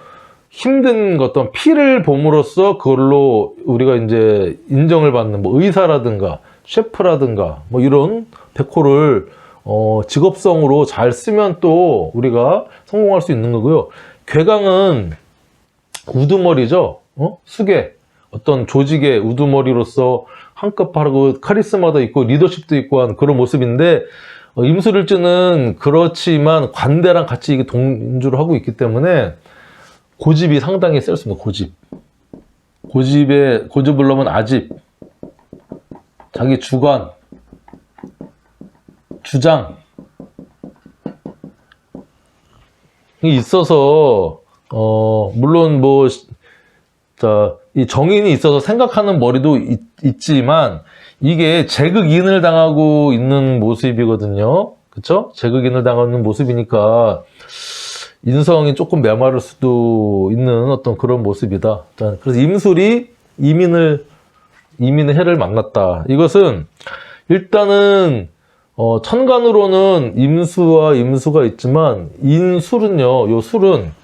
힘든 어떤 피를 봄으로써 그걸로 우리가 이제 인정을 받는 뭐 의사라든가 셰프라든가 뭐 이런 백호를 직업성으로 잘 쓰면 또 우리가 성공할 수 있는 거고요. 괴강은 우두머리죠. 수계, 어떤 조직의 우두머리로서 한껏하고 카리스마도 있고 리더십도 있고 한 그런 모습인데, 임술일주는 그렇지만 관대랑 같이 이게 동주를 하고 있기 때문에 고집이 상당히 셌습니다. 고집을 넣으면 아집, 자기 주관, 주장 이 있어서 물론 뭐 이 정인이 있어서 생각하는 머리도 있지만 이게 제극인을 당하고 있는 모습이거든요. 그쵸? 제극인을 당하는 모습이니까 인성이 조금 메마를 수도 있는 어떤 그런 모습이다. 그래서 임술이 이민의 해를 만났다. 이것은 일단은 천간으로는 임수와 임수가 있지만 인술은요, 요 술은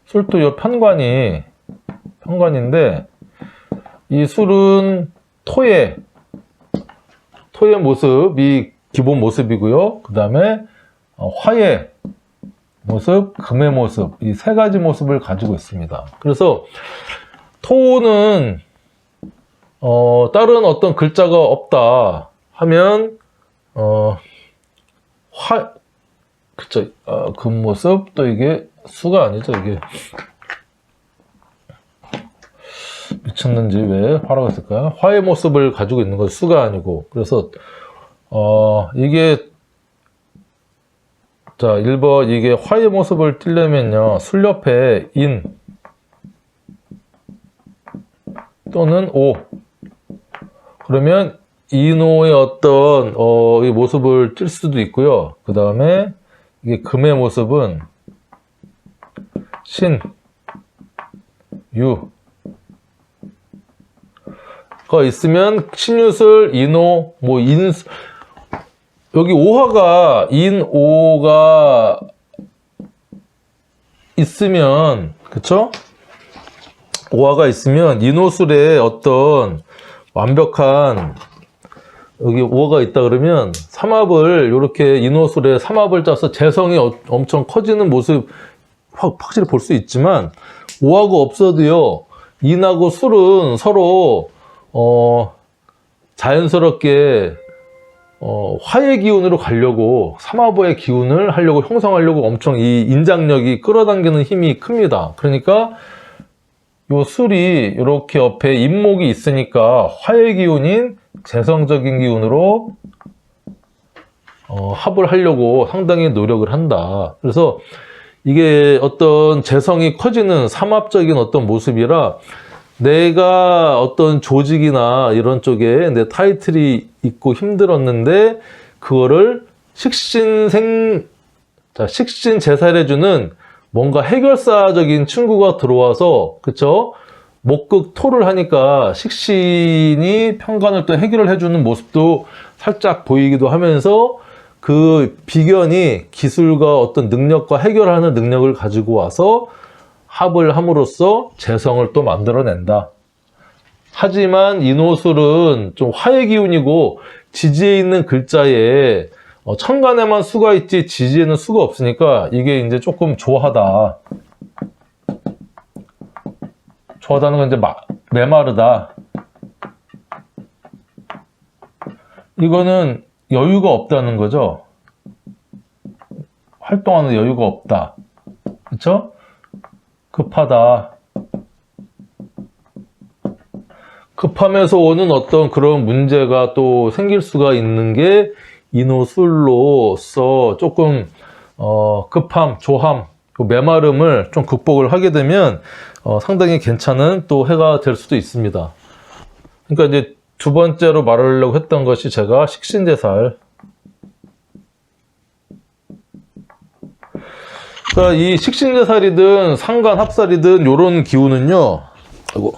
술도 요 편관인데 이 술은 토의 모습이 기본 모습이고요. 그 다음에 화의 모습, 금의 모습, 이 세 가지 모습을 가지고 있습니다. 그래서 토는 다른 어떤 글자가 없다 하면 그쵸, 금 모습, 또 이게 수가 아니죠. 이게 미쳤는지 왜 화라고 했을까요? 화의 모습을 가지고 있는 건 수가 아니고, 그래서 이게 1번 이게 화의 모습을 띠려면요, 술 옆에 인 또는 오, 그러면 인오의 어떤 이 모습을 띌 수도 있고요. 그 다음에 이게 금의 모습은 신, 유가 있으면 신유술, 인오, 뭐 여기 오화가 인오가 있으면, 그쵸? 오화가 있으면 인호술에 어떤 완벽한 여기 오화가 있다 그러면 삼합을 이렇게 인호술에 삼합을 짜서 재성이 엄청 커지는 모습 확실히 볼 수 있지만 오화가 없어도요 인하고 술은 서로 자연스럽게 화의 기운으로 가려고 삼합의 기운을 하려고 형성하려고 엄청 이 인장력이 끌어당기는 힘이 큽니다. 그러니까 요 술이 이렇게 옆에 인목이 있으니까 화의 기운인 재성적인 기운으로 합을 하려고 상당히 노력을 한다. 그래서 이게 어떤 재성이 커지는 삼합적인 어떤 모습이라 내가 어떤 조직이나 이런 쪽에 내 타이틀이 있고 힘들었는데 그거를 식신제살해주는 뭔가 해결사적인 친구가 들어와서 그쵸? 목극토를 하니까 식신이 편관을 또 해결을 해주는 모습도 살짝 보이기도 하면서 그 비견이 기술과 어떤 능력과 해결하는 능력을 가지고 와서 합을 함으로써 재성을 또 만들어낸다. 하지만 인호술은 좀 화의 기운이고 지지에 있는 글자에 천간에만 수가 있지 지지에는 수가 없으니까 이게 이제 조금 조하다. 조하다는 건 이제 메마르다. 이거는 여유가 없다는 거죠. 활동하는 여유가 없다. 그렇죠? 급하다. 급하면서 오는 어떤 그런 문제가 또 생길 수가 있는 게 인호술로서 조금 급함, 조함, 메마름을 좀 극복을 하게 되면 상당히 괜찮은 또 해가 될 수도 있습니다. 그러니까 이제 두 번째로 말하려고 했던 것이 제가 식신제살. 그러니까 이 식신제살이든 상간합살이든 요런 기운은요. 아이고.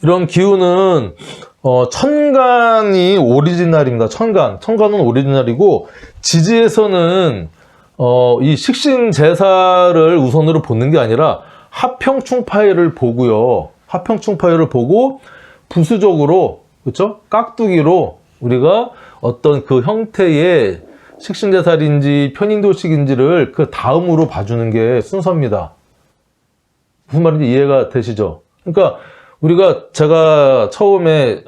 이런 기운은 천간이 오리지널입니다. 천간은 오리지널이고 지지에서는 이 식신제살을 우선으로 보는 게 아니라 합평충파해를 보고요. 합평충파해를 보고 부수적으로 그렇죠? 깍두기로 우리가 어떤 그 형태의 식신제살인지 편인도식인지를 그 다음으로 봐주는 게 순서입니다. 무슨 말인지 이해가 되시죠? 그러니까 제가 처음에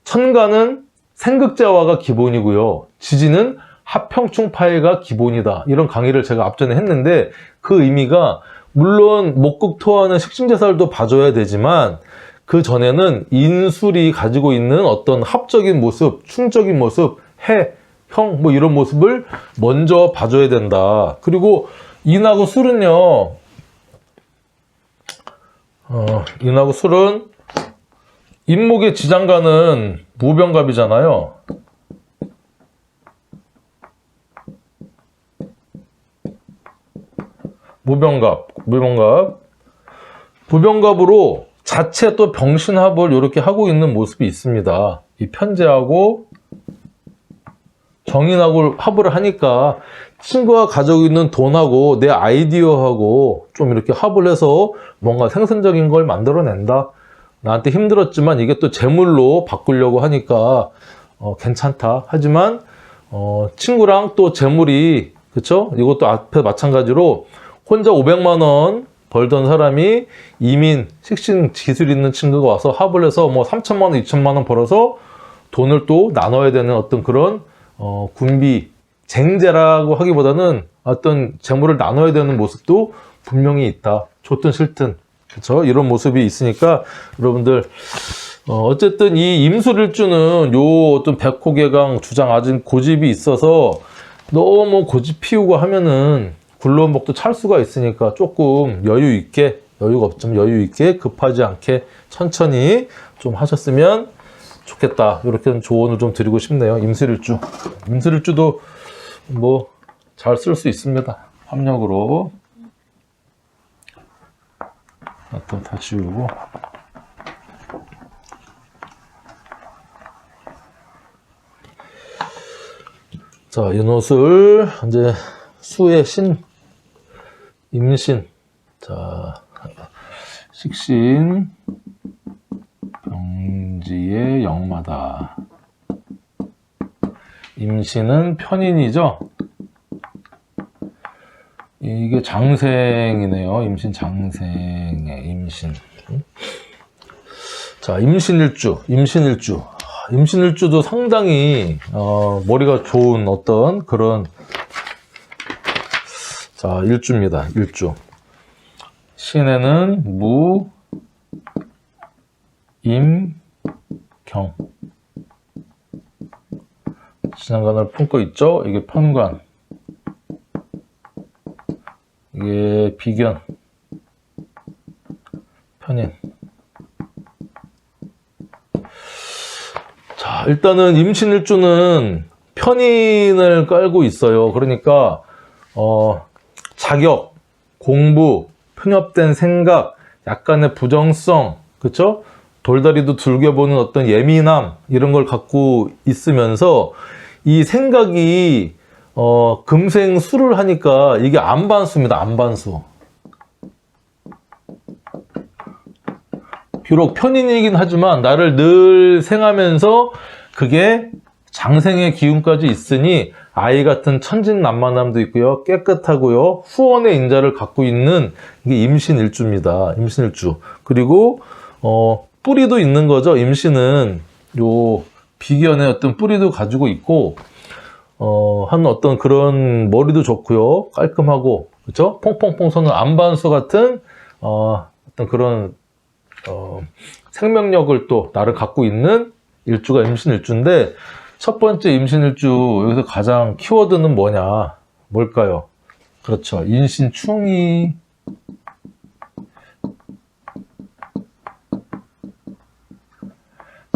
천간은 생극제화가 기본이고요. 지지는 합평충파해가 기본이다. 이런 강의를 제가 앞전에 했는데 그 의미가 물론 목극토하는 식신제살도 봐줘야 되지만 그 전에는 인술이 가지고 있는 어떤 합적인 모습, 충적인 모습, 해, 형 뭐 이런 모습을 먼저 봐줘야 된다. 그리고 인하고 술은요. 인하고 술은 인목의 지장간은 무병갑이잖아요. 무병갑으로 자체 또 병신합을 이렇게 하고 있는 모습이 있습니다. 이 편제하고 정인하고 합을 하니까 친구가 가지고 있는 돈하고 내 아이디어하고 좀 이렇게 합을 해서 뭔가 생산적인 걸 만들어낸다. 나한테 힘들었지만 이게 또 재물로 바꾸려고 하니까 괜찮다. 하지만 친구랑 또 재물이 그쵸? 이것도 앞에 마찬가지로 혼자 500만 원 벌던 사람이 이민, 식신 기술 있는 친구가 와서 합을 해서 뭐 3천만 원, 2천만 원 벌어서 돈을 또 나눠야 되는 어떤 그런 군비, 쟁제라고 하기보다는 어떤 재물을 나눠야 되는 모습도 분명히 있다. 좋든 싫든. 그렇죠? 이런 모습이 있으니까 여러분들 어쨌든 이 임술일주는 요 어떤 백호개강 주장 아직 고집이 있어서 너무 고집 피우고 하면은 굴러먹도 찰 수가 있으니까 조금 여유 있게, 여유가 없지만 여유 있게 급하지 않게 천천히 좀 하셨으면 좋겠다. 이렇게 조언을 좀 드리고 싶네요. 임술일주도 뭐 잘 쓸 수 있습니다. 합력으로. 또 다 지우고. 자, 연옷을 이제 수의 신, 임신. 자, 식신, 병지의 영마다. 임신은 편인이죠. 이게 장생이네요. 임신 장생의 임신. 자, 임신일주. 임신일주도 상당히 머리가 좋은 어떤 그런 자, 일주입니다. 일주. 신에는 무, 임, 경. 지난간을 품고 있죠? 이게 편관. 이게 비견. 편인. 자, 일단은 임신일주는 편인을 깔고 있어요. 그러니까 자격, 공부, 편협된 생각, 약간의 부정성, 그쵸? 돌다리도 둘겨보는 어떤 예민함, 이런 걸 갖고 있으면서 이 생각이 금생수를 하니까 이게 안반수입니다. 안반수. 비록 편인이긴 하지만 나를 늘 생하면서 그게 장생의 기운까지 있으니 아이 같은 천진난만함도 있고요. 깨끗하고요. 후원의 인자를 갖고 있는 이게 임신일주입니다. 임신일주. 그리고 뿌리도 있는 거죠. 임신은 요 비견의 어떤 뿌리도 가지고 있고 한 어떤 그런 머리도 좋고요. 깔끔하고 그렇죠? 퐁퐁퐁 쏘는 안반수 같은 어떤 그런 생명력을 또 나를 갖고 있는 일주가 임신일주인데 첫 번째 임신일주 여기서 가장 키워드는 뭐냐? 뭘까요? 그렇죠. 인신충이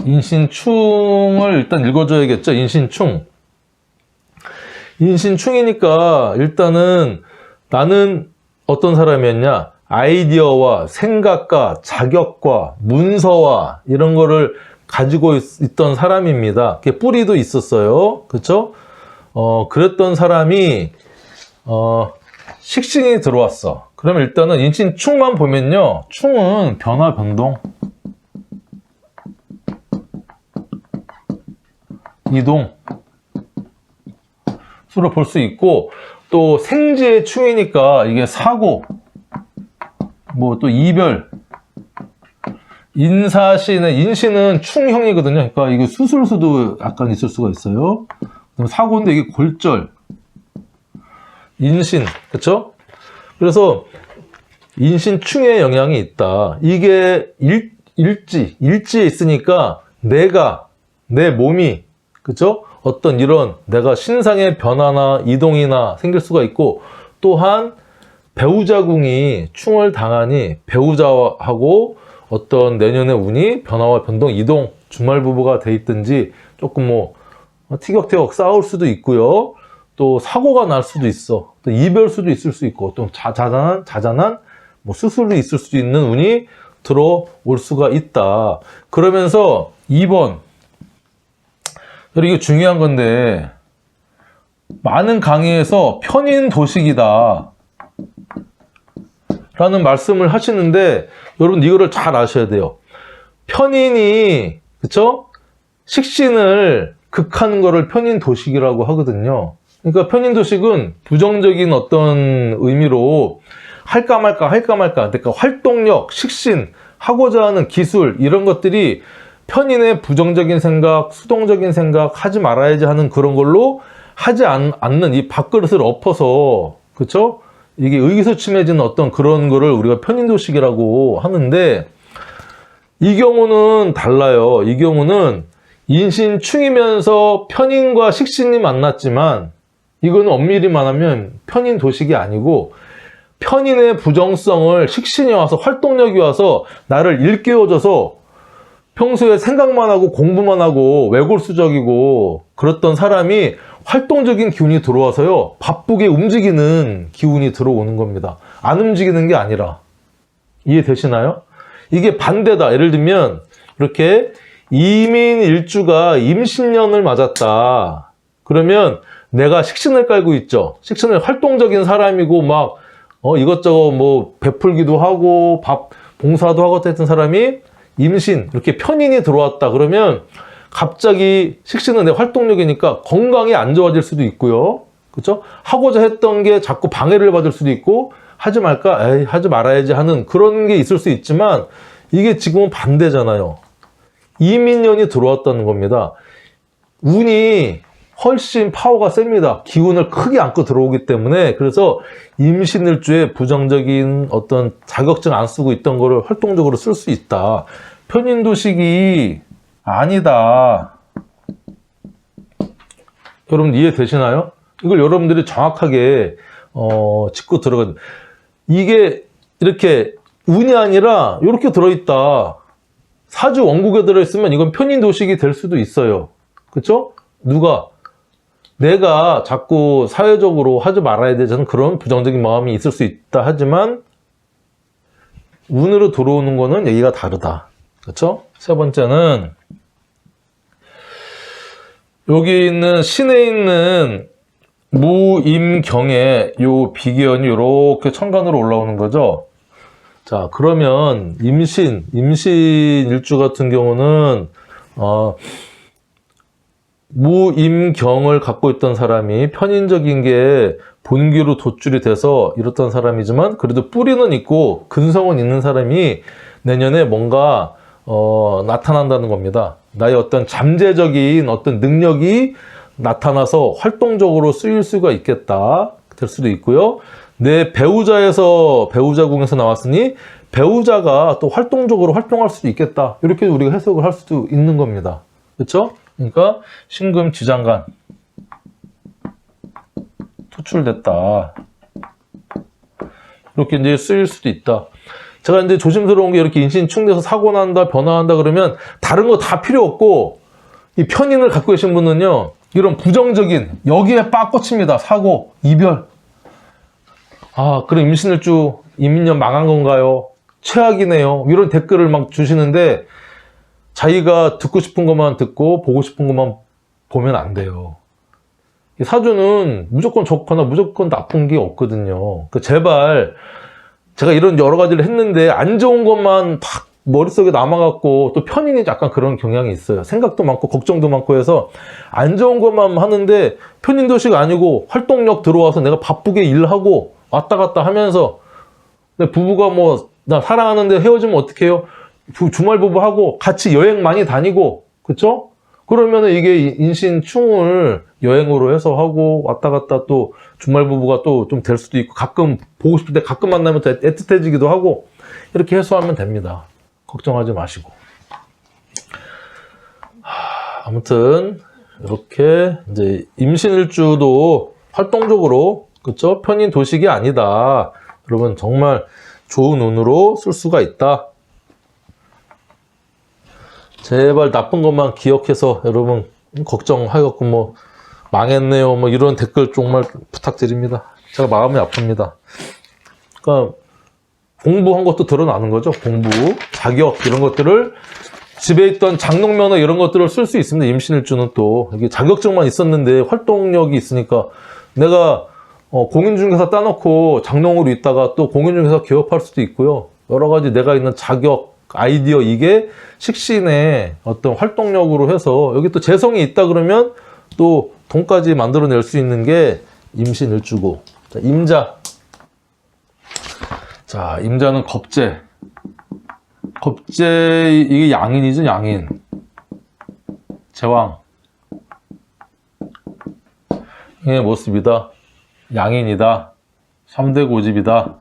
인신충을 일단 읽어줘야겠죠. 인신충. 인신충이니까 일단은 나는 어떤 사람이었냐? 아이디어와 생각과 자격과 문서와 이런 거를 가지고 있던 사람입니다. 뿌리도 있었어요. 그쵸? 그랬던 사람이, 식신이 들어왔어. 그러면 일단은 인신충만 보면요. 충은 변화, 변동, 이동, 수로 볼 수 있고, 또 생지의 충이니까 이게 사고, 뭐 또 이별, 인신은 충형이거든요. 그러니까 이게 수술수도 약간 있을 수가 있어요. 그럼 사고인데 이게 골절, 인신, 그렇죠? 그래서 인신충의 영향이 있다. 이게 일지에 있으니까 내 몸이, 그렇죠? 어떤 이런 내가 신상의 변화나 이동이나 생길 수가 있고, 또한 배우자궁이 충을 당하니 배우자하고 어떤 내년의 운이 변화와 변동, 이동, 주말부부가 돼 있든지 조금 뭐 티격태격 싸울 수도 있고요. 또 사고가 날 수도 있어. 또 이별수도 있을 수 있고, 또 자잘한 뭐 수술이 있을 수도 있는 운이 들어올 수가 있다. 그러면서 2번. 이게 중요한 건데, 많은 강의에서 편인 도식이다 라는 말씀을 하시는데, 여러분 이거를 잘 아셔야 돼요. 편인이, 그쵸? 식신을 극하는 거를 편인 도식이라고 하거든요. 그러니까 편인 도식은 부정적인 어떤 의미로 할까 말까. 그러니까 활동력, 식신, 하고자 하는 기술, 이런 것들이 편인의 부정적인 생각, 수동적인 생각, 하지 말아야지 하는 그런 걸로 하지 않는 이 밥그릇을 엎어서, 그쵸? 이게 의기소침해지는 어떤 그런 거를 우리가 편인도식이라고 하는데, 이 경우는 달라요. 이 경우는 인신충이면서 편인과 식신이 만났지만, 이거는 엄밀히 말하면 편인도식이 아니고, 편인의 부정성을 식신이 와서, 활동력이 와서 나를 일깨워줘서 평소에 생각만 하고 공부만 하고 외골수적이고 그랬던 사람이 활동적인 기운이 들어와서요, 바쁘게 움직이는 기운이 들어오는 겁니다. 안 움직이는 게 아니라. 이해되시나요? 이게 반대다. 예를 들면 이렇게 이민일주가 임신년을 맞았다. 그러면 내가 식신을 깔고 있죠. 식신을 활동적인 사람이고 막 이것저것 뭐 베풀기도 하고 밥 봉사도 하고 했던 사람이 임신 이렇게 편인이 들어왔다 그러면 갑자기 식신은 내 활동력이니까 건강이 안 좋아질 수도 있고요. 그렇죠? 하고자 했던 게 자꾸 방해를 받을 수도 있고 하지 말까? 에이, 하지 말아야지 하는 그런 게 있을 수 있지만 이게 지금은 반대잖아요. 이민년이 들어왔다는 겁니다. 운이 훨씬 파워가 셉니다. 기운을 크게 안고 들어오기 때문에 그래서 임신일주에 부정적인 어떤 자격증 안 쓰고 있던 거를 활동적으로 쓸 수 있다. 편인도식이 아니다. 여러분 이해되시나요? 이걸 여러분들이 정확하게 짚고 들어가야 이게 이렇게 운이 아니라 이렇게 들어있다. 사주 원국에 들어있으면 이건 편인도식이 될 수도 있어요. 그렇죠? 누가? 내가 자꾸 사회적으로 하지 말아야 되는 그런 부정적인 마음이 있을 수 있다 하지만 운으로 들어오는 거는 얘기가 다르다. 그렇죠? 세 번째는 여기 있는 신에 있는 무임경에 요 비견이 이렇게 천간으로 올라오는 거죠. 자, 그러면 임신 일주 같은 경우는 무임경을 갖고 있던 사람이 편인적인 게 본기로 도출이 돼서 이렇던 사람이지만 그래도 뿌리는 있고 근성은 있는 사람이 내년에 뭔가 나타난다는 겁니다. 나의 어떤 잠재적인 어떤 능력이 나타나서 활동적으로 쓰일 수가 있겠다. 될 수도 있고요. 내 배우자궁에서 나왔으니 배우자가 또 활동적으로 활동할 수도 있겠다. 이렇게 우리가 해석을 할 수도 있는 겁니다. 그렇죠? 그러니까 신금 지장간 투출됐다. 이렇게 이제 쓰일 수도 있다. 제가 이제 조심스러운 게 이렇게 인신충돼서 사고 난다, 변화한다 그러면 다른 거 다 필요 없고 이 편인을 갖고 계신 분은요, 이런 부정적인 여기에 빡 꽂힙니다. 사고, 이별. 아, 그럼 임신일주 이민년 망한 건가요? 최악이네요. 이런 댓글을 막 주시는데 자기가 듣고 싶은 것만 듣고 보고 싶은 것만 보면 안 돼요. 사주는 무조건 좋거나 무조건 나쁜 게 없거든요. 제발 제가 이런 여러 가지를 했는데 안 좋은 것만 팍 머릿속에 남아갖고 또 편인이 약간 그런 경향이 있어요. 생각도 많고 걱정도 많고 해서 안 좋은 것만 하는데 편인도식 아니고 활동력 들어와서 내가 바쁘게 일하고 왔다 갔다 하면서 부부가 뭐 나 사랑하는데 헤어지면 어떡해요? 주말 부부하고 같이 여행 많이 다니고 그쵸? 그러면은 이게 인신충을 여행으로 해서 하고 왔다 갔다 또 주말 부부가 또 좀 될 수도 있고 가끔 보고 싶을 때 가끔 만나면 또 애틋해지기도 하고 이렇게 해소하면 됩니다. 걱정하지 마시고. 아무튼 이렇게 이제 임신일주도 활동적으로 그쵸? 편인 도식이 아니다. 여러분 정말 좋은 운으로 쓸 수가 있다. 제발 나쁜 것만 기억해서 여러분 걱정하겠고 뭐 망했네요 뭐 이런 댓글 정말 부탁드립니다. 제가 마음이 아픕니다. 그러니까 공부한 것도 드러나는 거죠. 공부, 자격 이런 것들을 집에 있던 장롱면허 이런 것들을 쓸 수 있습니다. 임신일주는 또 이게 자격증만 있었는데 활동력이 있으니까 내가 공인중개사 따놓고 장롱으로 있다가 또 공인중개사 개업할 수도 있고요. 여러 가지 내가 있는 자격, 아이디어 이게 식신의 어떤 활동력으로 해서 여기 또 재성이 있다 그러면 또 돈까지 만들어낼 수 있는 게 임신일주고. 자, 임자. 자, 임자는 겁재. 겁재, 이게 양인이죠, 양인. 제왕. 의 모습이다. 양인이다. 3대 고집이다.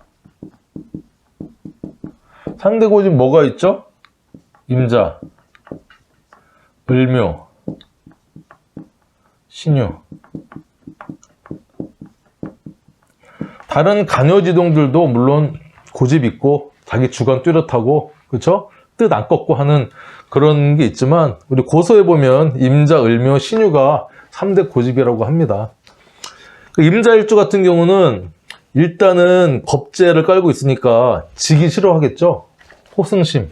3대 고집 뭐가 있죠? 임자, 을묘, 신유. 다른 간여지동들도 물론 고집 있고 자기 주관 뚜렷하고 그쵸? 뜻 안 꺾고 하는 그런 게 있지만 우리 고서에 보면 임자, 을묘, 신유가 3대 고집이라고 합니다. 임자일주 같은 경우는 일단은 겁재를 깔고 있으니까 지기 싫어하겠죠? 호승심.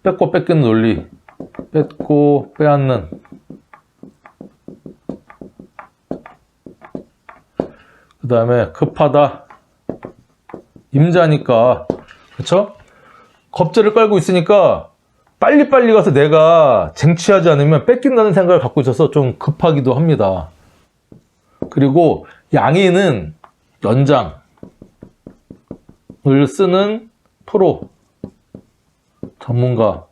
뺏고 뺏기는 논리. 뺏고 빼앗는. 그 다음에 급하다. 임자니까, 그쵸? 겁재를 깔고 있으니까 빨리빨리 가서 내가 쟁취하지 않으면 뺏긴다는 생각을 갖고 있어서 좀 급하기도 합니다. 그리고 양인은 연장을 쓰는 프로, 전문가가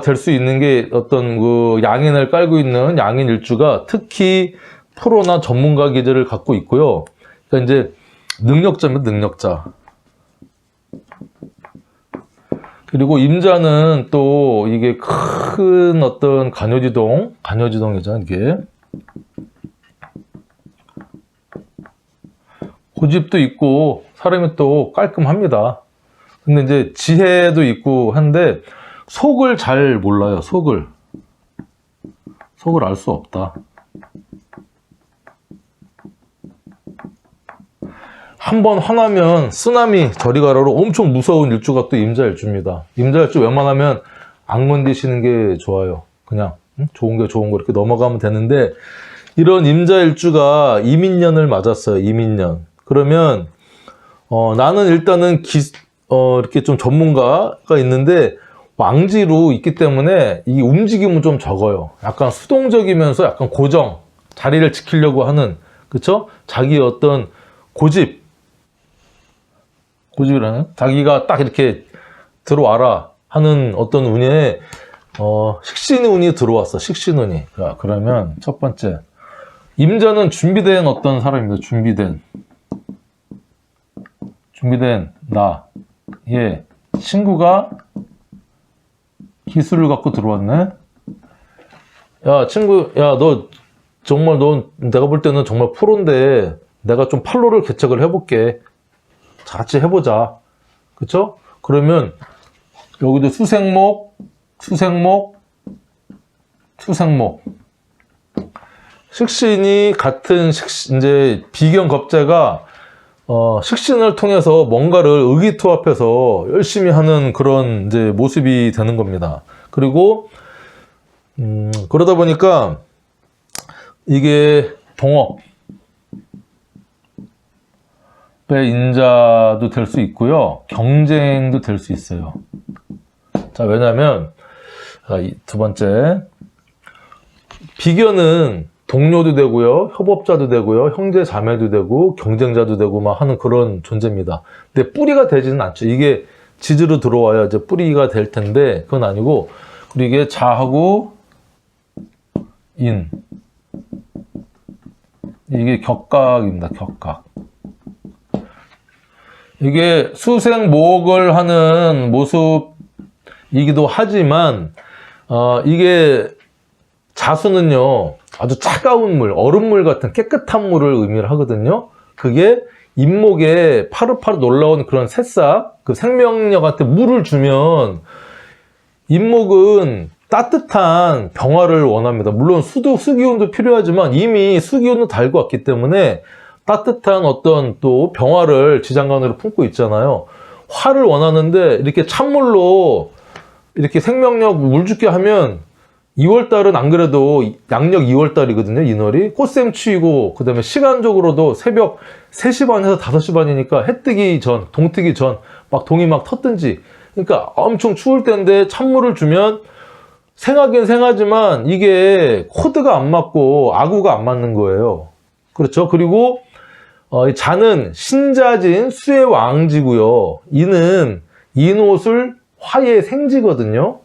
될 수 있는 게 어떤 그 양인을 깔고 있는 양인 일주가 특히 프로나 전문가 기질을 갖고 있고요. 그러니까 이제 능력자면 능력자. 그리고 임자는 또 이게 큰 어떤 간여지동이죠, 이게. 고집도 있고, 사람이 또 깔끔합니다. 근데 이제 지혜도 있고 한데, 속을 잘 몰라요, 속을. 속을 알 수 없다. 한번 화나면 쓰나미 저리 가라로 엄청 무서운 일주가 또 임자일주입니다. 임자일주 웬만하면 안 건드시는 게 좋아요. 그냥 좋은 게 좋은 거 이렇게 넘어가면 되는데, 이런 임자일주가 이민년을 맞았어요. 이민년. 그러면 나는 일단은 이렇게 좀 전문가가 있는데 왕지로 있기 때문에 이 움직임은 좀 적어요. 약간 수동적이면서 약간 고정, 자리를 지키려고 하는, 그쵸? 자기 어떤 고집이라는, 자기가 딱 이렇게 들어와라 하는 어떤 운에 식신운이 들어왔어. 식신운이. 자, 그러면 첫 번째, 임자는 준비된 어떤 사람입니다. 준비된 나의 친구가 기술을 갖고 들어왔네. 야, 친구, 야, 너 정말 내가 볼 때는 정말 프로인데 내가 좀 팔로를 개척을 해볼게. 같이 해보자. 그쵸? 그러면 여기도 수생목. 식신이 같은 이제 비견겁재가 식신을 통해서 뭔가를 의기투합해서 열심히 하는 그런 이제 모습이 되는 겁니다. 그리고 그러다 보니까 이게 동업의 인자도 될 수 있고요, 경쟁도 될 수 있어요. 자, 왜냐면 두 번째, 비견은 동료도 되고요, 협업자도 되고요, 형제 자매도 되고 경쟁자도 되고 막 하는 그런 존재입니다. 근데 뿌리가 되지는 않죠. 이게 지지로 들어와야 이제 뿌리가 될 텐데 그건 아니고, 그리고 이게 자하고 인, 이게 격각입니다. 격각. 이게 수생목을 하는 모습이기도 하지만 이게 자수는요, 아주 차가운 물, 얼음물 같은 깨끗한 물을 의미를 하거든요. 그게 인목에 파릇파릇 올라온 그런 새싹, 그 생명력한테 물을 주면 인목은 따뜻한 병화를 원합니다. 물론 수기운도 필요하지만 이미 수기운도 달고 왔기 때문에 따뜻한 어떤 또 병화를 지장간으로 품고 있잖아요. 화를 원하는데 이렇게 찬물로 이렇게 생명력 물 주게 하면, 2월달은 안 그래도 양력 2월달이거든요. 인월이 꽃샘추위고, 그 다음에 시간적으로도 새벽 3시 반에서 5시 반이니까 해 뜨기 전, 동 뜨기 전 막 동이 막 텄든지, 그러니까 엄청 추울 때인데 찬물을 주면 생하긴 생하지만 이게 코드가 안 맞고 아구가 안 맞는 거예요. 그렇죠? 그리고 자는 신자진 수의 왕지고요, 이는 인옷을 화의 생지거든요.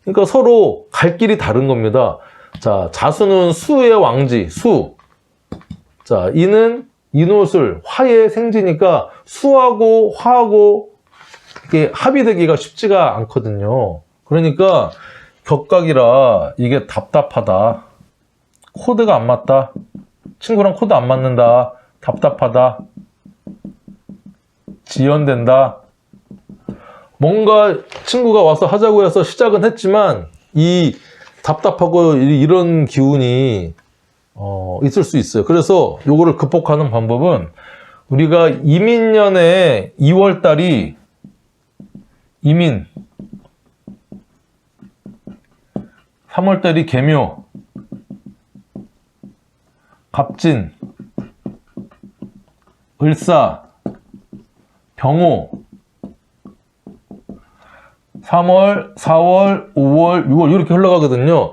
그러니까 서로 갈 길이 다른 겁니다. 자, 자수는 수의 왕지, 수. 자, 이는 인옷을 화의 생지니까 수하고 화하고 이게 합의되기가 쉽지가 않거든요. 그러니까 격각이라 이게 답답하다. 코드가 안 맞다. 친구랑 코드 안 맞는다. 답답하다. 지연된다. 뭔가 친구가 와서 하자고 해서 시작은 했지만 이 답답하고 이런 기운이 있을 수 있어요. 그래서 요거를 극복하는 방법은, 우리가 이민년의 2월달이 이민, 3월달이 계묘, 갑진, 을사, 병호, 3월, 4월, 5월, 6월 이렇게 흘러가거든요.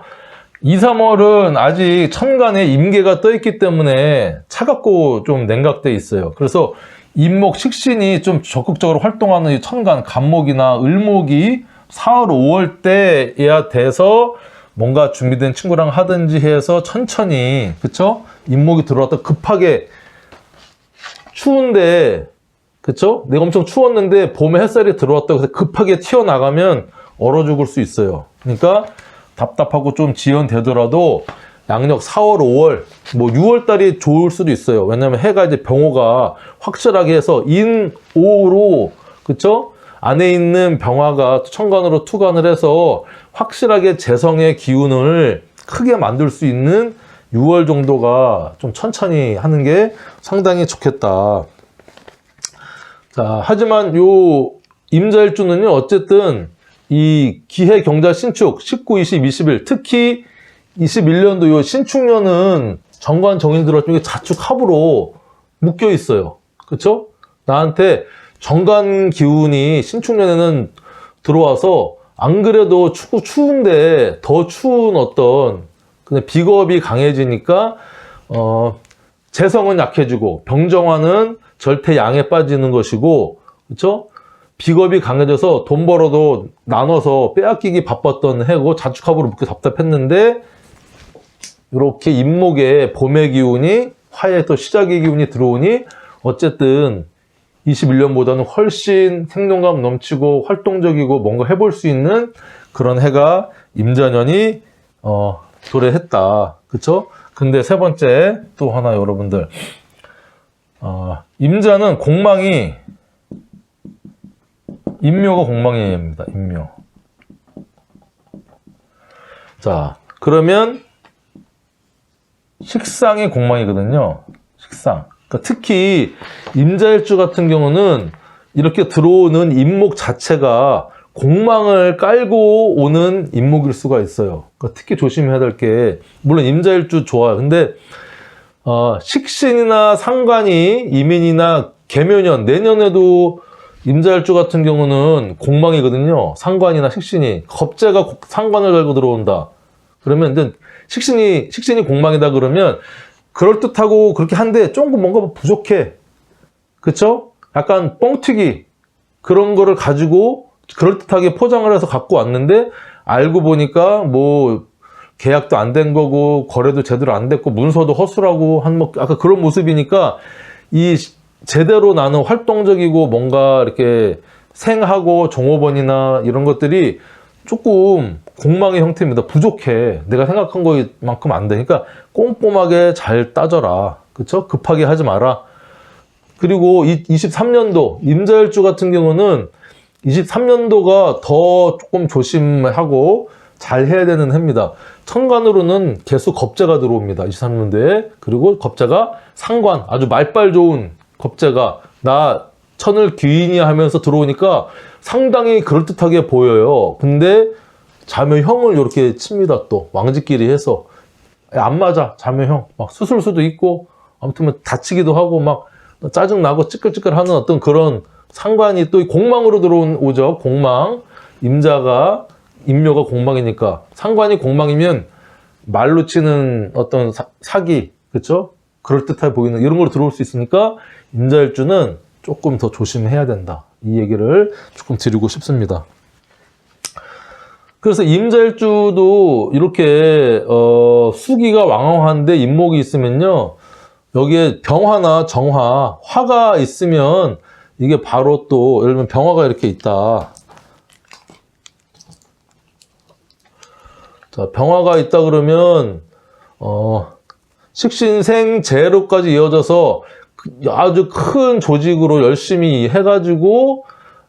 2, 3월은 아직 천간에 임계가 떠있기 때문에 차갑고 좀 냉각돼 있어요. 그래서 임목, 식신이 좀 적극적으로 활동하는 이 천간, 간목이나 을목이 4월, 5월 때야 돼서 뭔가 준비된 친구랑 하든지 해서 천천히, 그쵸? 임목이 들어왔다 급하게 추운데, 그쵸? 내가 엄청 추웠는데 봄에 햇살이 들어왔다고 해서 급하게 튀어나가면 얼어 죽을 수 있어요. 그러니까 답답하고 좀 지연되더라도 양력 4월, 5월, 뭐 6월 달이 좋을 수도 있어요. 왜냐면 해가 이제 병호가 확실하게 해서 인, 오로, 그쵸? 안에 있는 병화가 천간으로 투간을 해서 확실하게 재성의 기운을 크게 만들 수 있는 6월 정도가 좀 천천히 하는 게 상당히 좋겠다. 자, 하지만 요 임자일주는요, 어쨌든 이 기해 경자 신축 19, 20, 21, 특히 21년도 요 신축년은 정관 정인 들어왔던 게 자축합으로 묶여 있어요. 그쵸? 나한테 정관 기운이 신축년에는 들어와서 안 그래도 추운데 더 추운 어떤 그냥 비겁이 강해지니까 재성은 약해지고 병정화는 절대 양에 빠지는 것이고, 그렇죠? 비겁이 강해져서 돈 벌어도 나눠서 빼앗기기 바빴던 해고 자축합으로 묶여 답답했는데 이렇게 임목에 봄의 기운이 화의 또 시작의 기운이 들어오니 어쨌든 21년보다는 훨씬 생동감 넘치고 활동적이고 뭔가 해볼 수 있는 그런 해가 임자년이 도래했다. 그쵸? 근데 세 번째 또 하나 여러분들 임자는 공망이 임묘가 공망입니다. 임묘. 자, 그러면 식상이 공망이거든요. 식상. 그러니까 특히 임자일주 같은 경우는 이렇게 들어오는 임목 자체가 공망을 깔고 오는 임목일 수가 있어요. 그러니까 특히 조심해야 될 게, 물론 임자일주 좋아요. 근데 식신이나 상관이 이민이나 계묘년, 내년에도 임자일주 같은 경우는 공망이거든요. 상관이나 식신이. 겁재가 상관을 달고 들어온다. 그러면 이제 식신이 공망이다 그러면 그럴듯하고 그렇게 한데 조금 뭔가 부족해. 그쵸? 약간 뻥튀기. 그런 거를 가지고 그럴듯하게 포장을 해서 갖고 왔는데 알고 보니까 뭐 계약도 안 된 거고 거래도 제대로 안 됐고 문서도 허술하고 한 뭐 아까 그런 모습이니까 이 제대로 나는 활동적이고 뭔가 이렇게 생하고 종업원이나 이런 것들이 조금 공망의 형태입니다. 부족해. 내가 생각한 것만큼 안 되니까 꼼꼼하게 잘 따져라. 그쵸? 급하게 하지 마라. 그리고 23년도 임자일주 같은 경우는 23년도가 더 조금 조심하고 잘 해야 되는 해입니다. 천간으로는 계속 겁재가 들어옵니다. 23년도에. 그리고 겁재가 상관, 아주 말빨 좋은 겁재가 나 천을 귀인이 하면서 들어오니까 상당히 그럴듯하게 보여요. 근데 자묘형을 이렇게 칩니다. 또 왕지끼리 해서 안 맞아. 자묘형 막 수술 수도 있고 아무튼 다치기도 하고 막 짜증나고 찌끌찌끌하는 어떤 그런 상관이 또 공망으로 들어온 오죠. 공망. 임자가 임묘가 공망이니까 상관이 공망이면 말로 치는 어떤 사기, 그렇죠? 그럴듯해 보이는 이런 걸로 들어올 수 있으니까 임자일주는 조금 더 조심해야 된다. 이 얘기를 조금 드리고 싶습니다. 그래서 임자일주도 이렇게 수기가 왕왕한데 임목이 있으면요. 여기에 병화나 정화, 화가 있으면 이게 바로 또 예를 들면 병화가 이렇게 있다. 자, 병화가 있다 그러면 식신생 재로까지 이어져서 아주 큰 조직으로 열심히 해가지고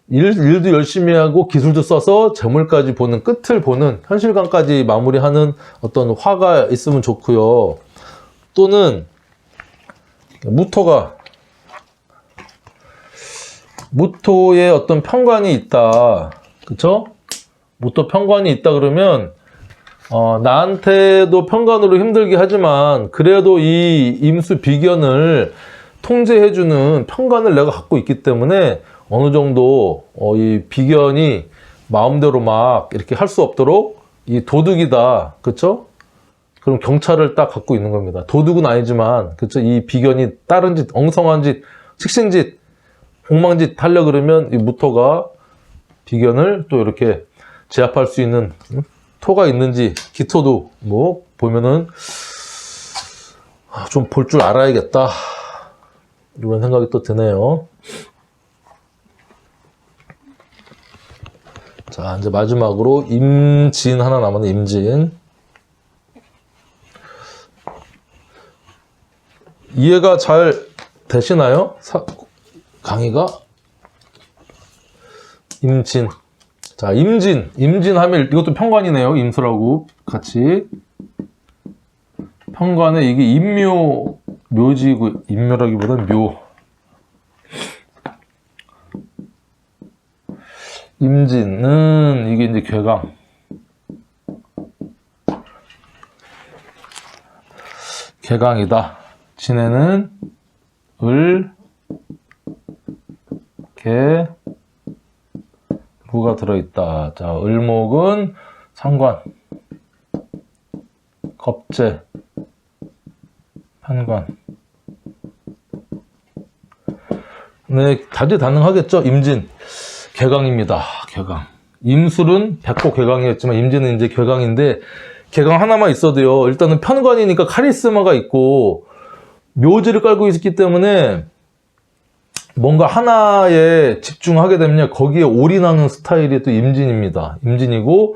일도 열심히 하고 기술도 써서 재물까지 보는 끝을 보는 현실감까지 마무리하는 어떤 화가 있으면 좋고요. 또는 무토의 어떤 편관이 있다. 그쵸? 뭐 또 편관이 있다 그러면 나한테도 편관으로 힘들게 하지만 그래도 이 임수 비견을 통제해주는 편관을 내가 갖고 있기 때문에 어느 정도 이 비견이 마음대로 막 이렇게 할 수 없도록 이 도둑이다. 그쵸? 그럼 경찰을 딱 갖고 있는 겁니다. 도둑은 아니지만, 그쵸? 이 비견이 다른 짓, 엉성한 짓, 식신짓, 엉망짓 하려 그러면 이 무토가 비견을 또 이렇게 제압할 수 있는 토가 있는지, 기토도 뭐 보면은 좀 볼 줄 알아야겠다. 이런 생각이 또 드네요. 자, 이제 마지막으로 임진 하나 남았네, 임진. 이해가 잘 되시나요? 강의가? 임진. 자, 임진 하면 이것도 편관이네요. 임수라고 같이. 편관에 이게 임묘, 묘지고, 임묘라기보다는 묘. 임진은 이게 이제 괴강. 괴강이다. 진에는 을, 개, 무가 들어있다. 자, 을목은 상관, 겁재, 편관. 네, 다재다능하겠죠. 임진. 괴강입니다. 괴강. 임술은 백호 괴강이었지만 임진은 이제 괴강인데 괴강 하나만 있어도요. 일단은 편관이니까 카리스마가 있고 묘지를 깔고 있기 때문에 뭔가 하나에 집중하게 되면 거기에 올인하는 스타일이 또 임진입니다. 임진이고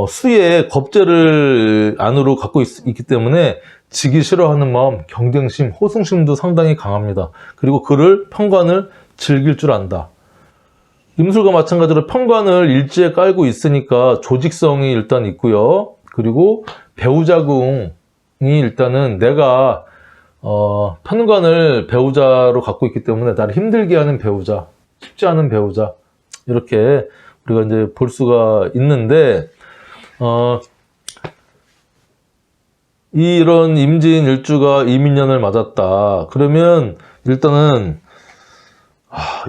수의 겁재를 안으로 갖고 있기 때문에 지기 싫어하는 마음, 경쟁심, 호승심도 상당히 강합니다. 그리고 그를 편관을 즐길 줄 안다. 임술과 마찬가지로 편관을 일지에 깔고 있으니까 조직성이 일단 있고요. 그리고 배우자궁이 일단은 내가 편관을 배우자로 갖고 있기 때문에 나를 힘들게 하는 배우자, 쉽지 않은 배우자 이렇게 우리가 이제 볼 수가 있는데 이런 임진 일주가 이민년을 맞았다. 그러면 일단은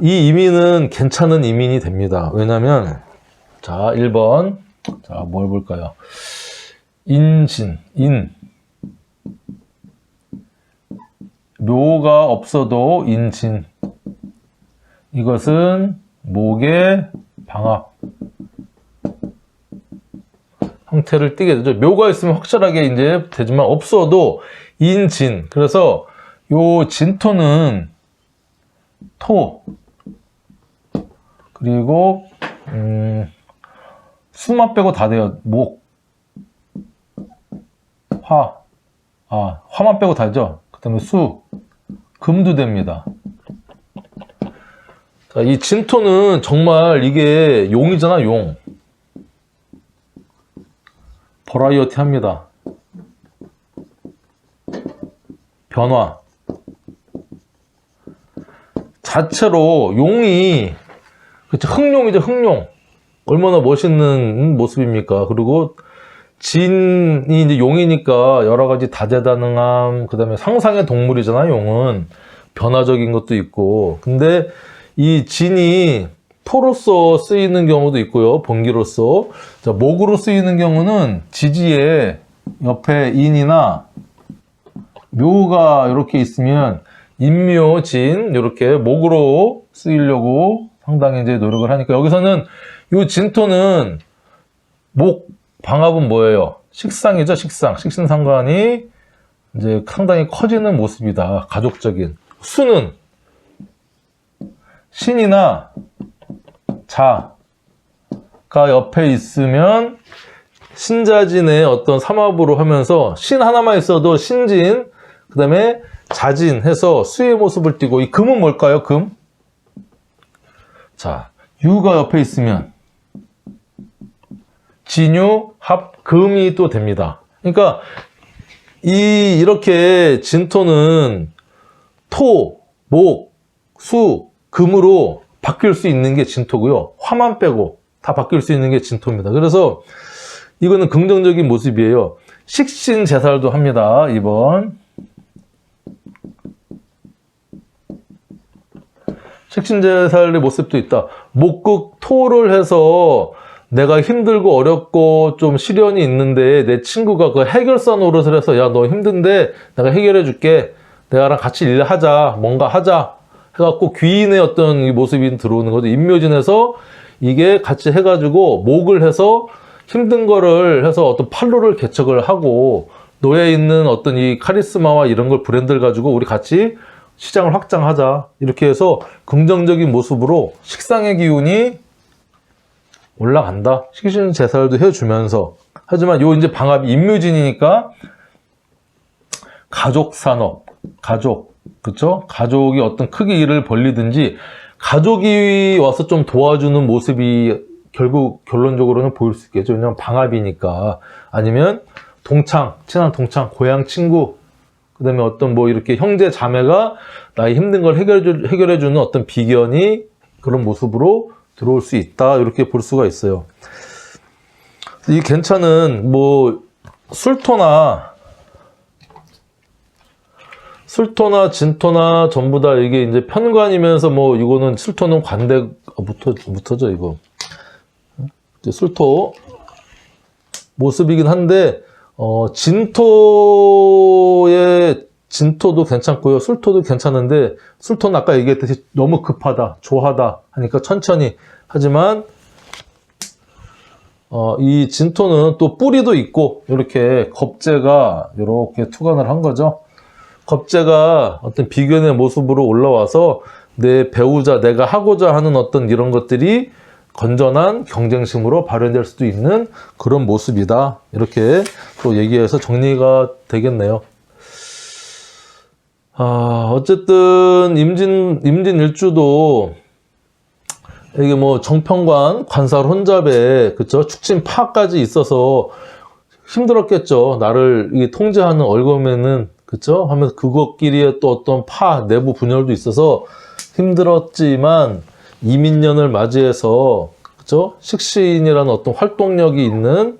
이 이민은 괜찮은 이민이 됩니다. 왜냐면 자 1번 자 뭘 볼까요? 인진, 인 묘가 없어도 인진 이것은 목의 방합 형태를 띠게 되죠. 묘가 있으면 확실하게 이제 되지만 없어도 인진 그래서 요 진토는 토 그리고 수만 빼고 다 돼요. 목, 화, 화만 빼고 다죠. 그 다음에 수, 금도 됩니다. 자, 이 진토는 정말 이게 용이잖아, 용. 버라이어티 합니다. 변화. 자체로 용이, 그쵸, 흑룡이죠, 흑룡. 얼마나 멋있는 모습입니까? 그리고 진이 이제 용이니까 여러 가지 다재다능함, 그 다음에 상상의 동물이잖아요, 용은. 변화적인 것도 있고. 근데 이 진이 토로서 쓰이는 경우도 있고요, 번기로서. 자, 목으로 쓰이는 경우는 지지에 옆에 인이나 묘가 이렇게 있으면 인묘, 진, 이렇게 목으로 쓰이려고 상당히 이제 노력을 하니까 여기서는 이 진토는 목 방합은 뭐예요? 식상이죠, 식상. 식신상관이 이제 상당히 커지는 모습이다. 가족적인. 수는 신이나 자가 옆에 있으면 신자진의 어떤 삼합으로 하면서 신 하나만 있어도 신진, 그 다음에 자진 해서 수의 모습을 띠고 이 금은 뭘까요? 금? 자, 유가 옆에 있으면 진유, 합, 금이 또 됩니다. 그러니까 이렇게 진토는 토, 목, 수, 금으로 바뀔 수 있는 게 진토고요. 화만 빼고 다 바뀔 수 있는 게 진토입니다. 그래서 이거는 긍정적인 모습이에요. 식신제살도 합니다. 2번. 식신제살의 모습도 있다. 목극토를 해서 내가 힘들고 어렵고 좀 시련이 있는데 내 친구가 그 해결사 노릇을 해서 야, 너 힘든데 내가 해결해 줄게. 내가랑 같이 일하자. 뭔가 하자. 해갖고 귀인의 어떤 이 모습이 들어오는 거죠. 임묘진에서 이게 같이 해가지고 목을 해서 힘든 거를 해서 어떤 판로를 개척을 하고 너에 있는 어떤 이 카리스마와 이런 걸 브랜드를 가지고 우리 같이 시장을 확장하자. 이렇게 해서 긍정적인 모습으로 식상의 기운이 올라간다. 식신제살도 해주면서. 하지만 요 이제 방합이 임묘진이니까 가족 산업, 가족, 그쵸? 가족이 어떤 크게 일을 벌리든지 가족이 와서 좀 도와주는 모습이 결국 결론적으로는 보일 수 있겠죠. 왜냐면 방합이니까. 아니면 동창, 친한 동창, 고향 친구, 그 다음에 어떤 뭐 이렇게 형제 자매가 나의 힘든 걸 해결해주는 어떤 비견이 그런 모습으로 들어올 수 있다. 이렇게 볼 수가 있어요. 이 괜찮은 뭐 술토나 진토나 전부 다 이게 이제 편관이면서 뭐 이거는 술토는 관대 붙어져 이거. 술토 모습이긴 한데 진토도 괜찮고요. 술토도 괜찮은데 술토는 아까 얘기했듯이 너무 급하다, 조하다 하니까 천천히 하지만 이 진토는 또 뿌리도 있고 이렇게 겁재가 이렇게 투관을 한 거죠. 겁재가 어떤 비견의 모습으로 올라와서 내 배우자, 내가 하고자 하는 어떤 이런 것들이 건전한 경쟁심으로 발현될 수도 있는 그런 모습이다. 이렇게 또 얘기해서 정리가 되겠네요. 어쨌든 임진일주도 이게 뭐 정평관, 관살 혼잡에 그쵸? 축진 파까지 있어서 힘들었겠죠. 나를 이게 통제하는 얼굴에는 그쵸? 하면서 그것끼리의 또 어떤 파 내부 분열도 있어서 힘들었지만 이민년을 맞이해서 그쵸? 식신이라는 어떤 활동력이 있는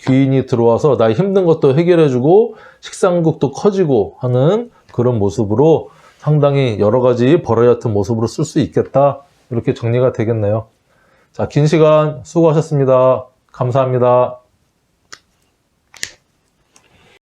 귀인이 들어와서 나의 힘든 것도 해결해주고 식상국도 커지고 하는 그런 모습으로 상당히 여러 가지 버러이 같은 모습으로 쓸 수 있겠다. 이렇게 정리가 되겠네요. 자, 긴 시간 수고하셨습니다. 감사합니다.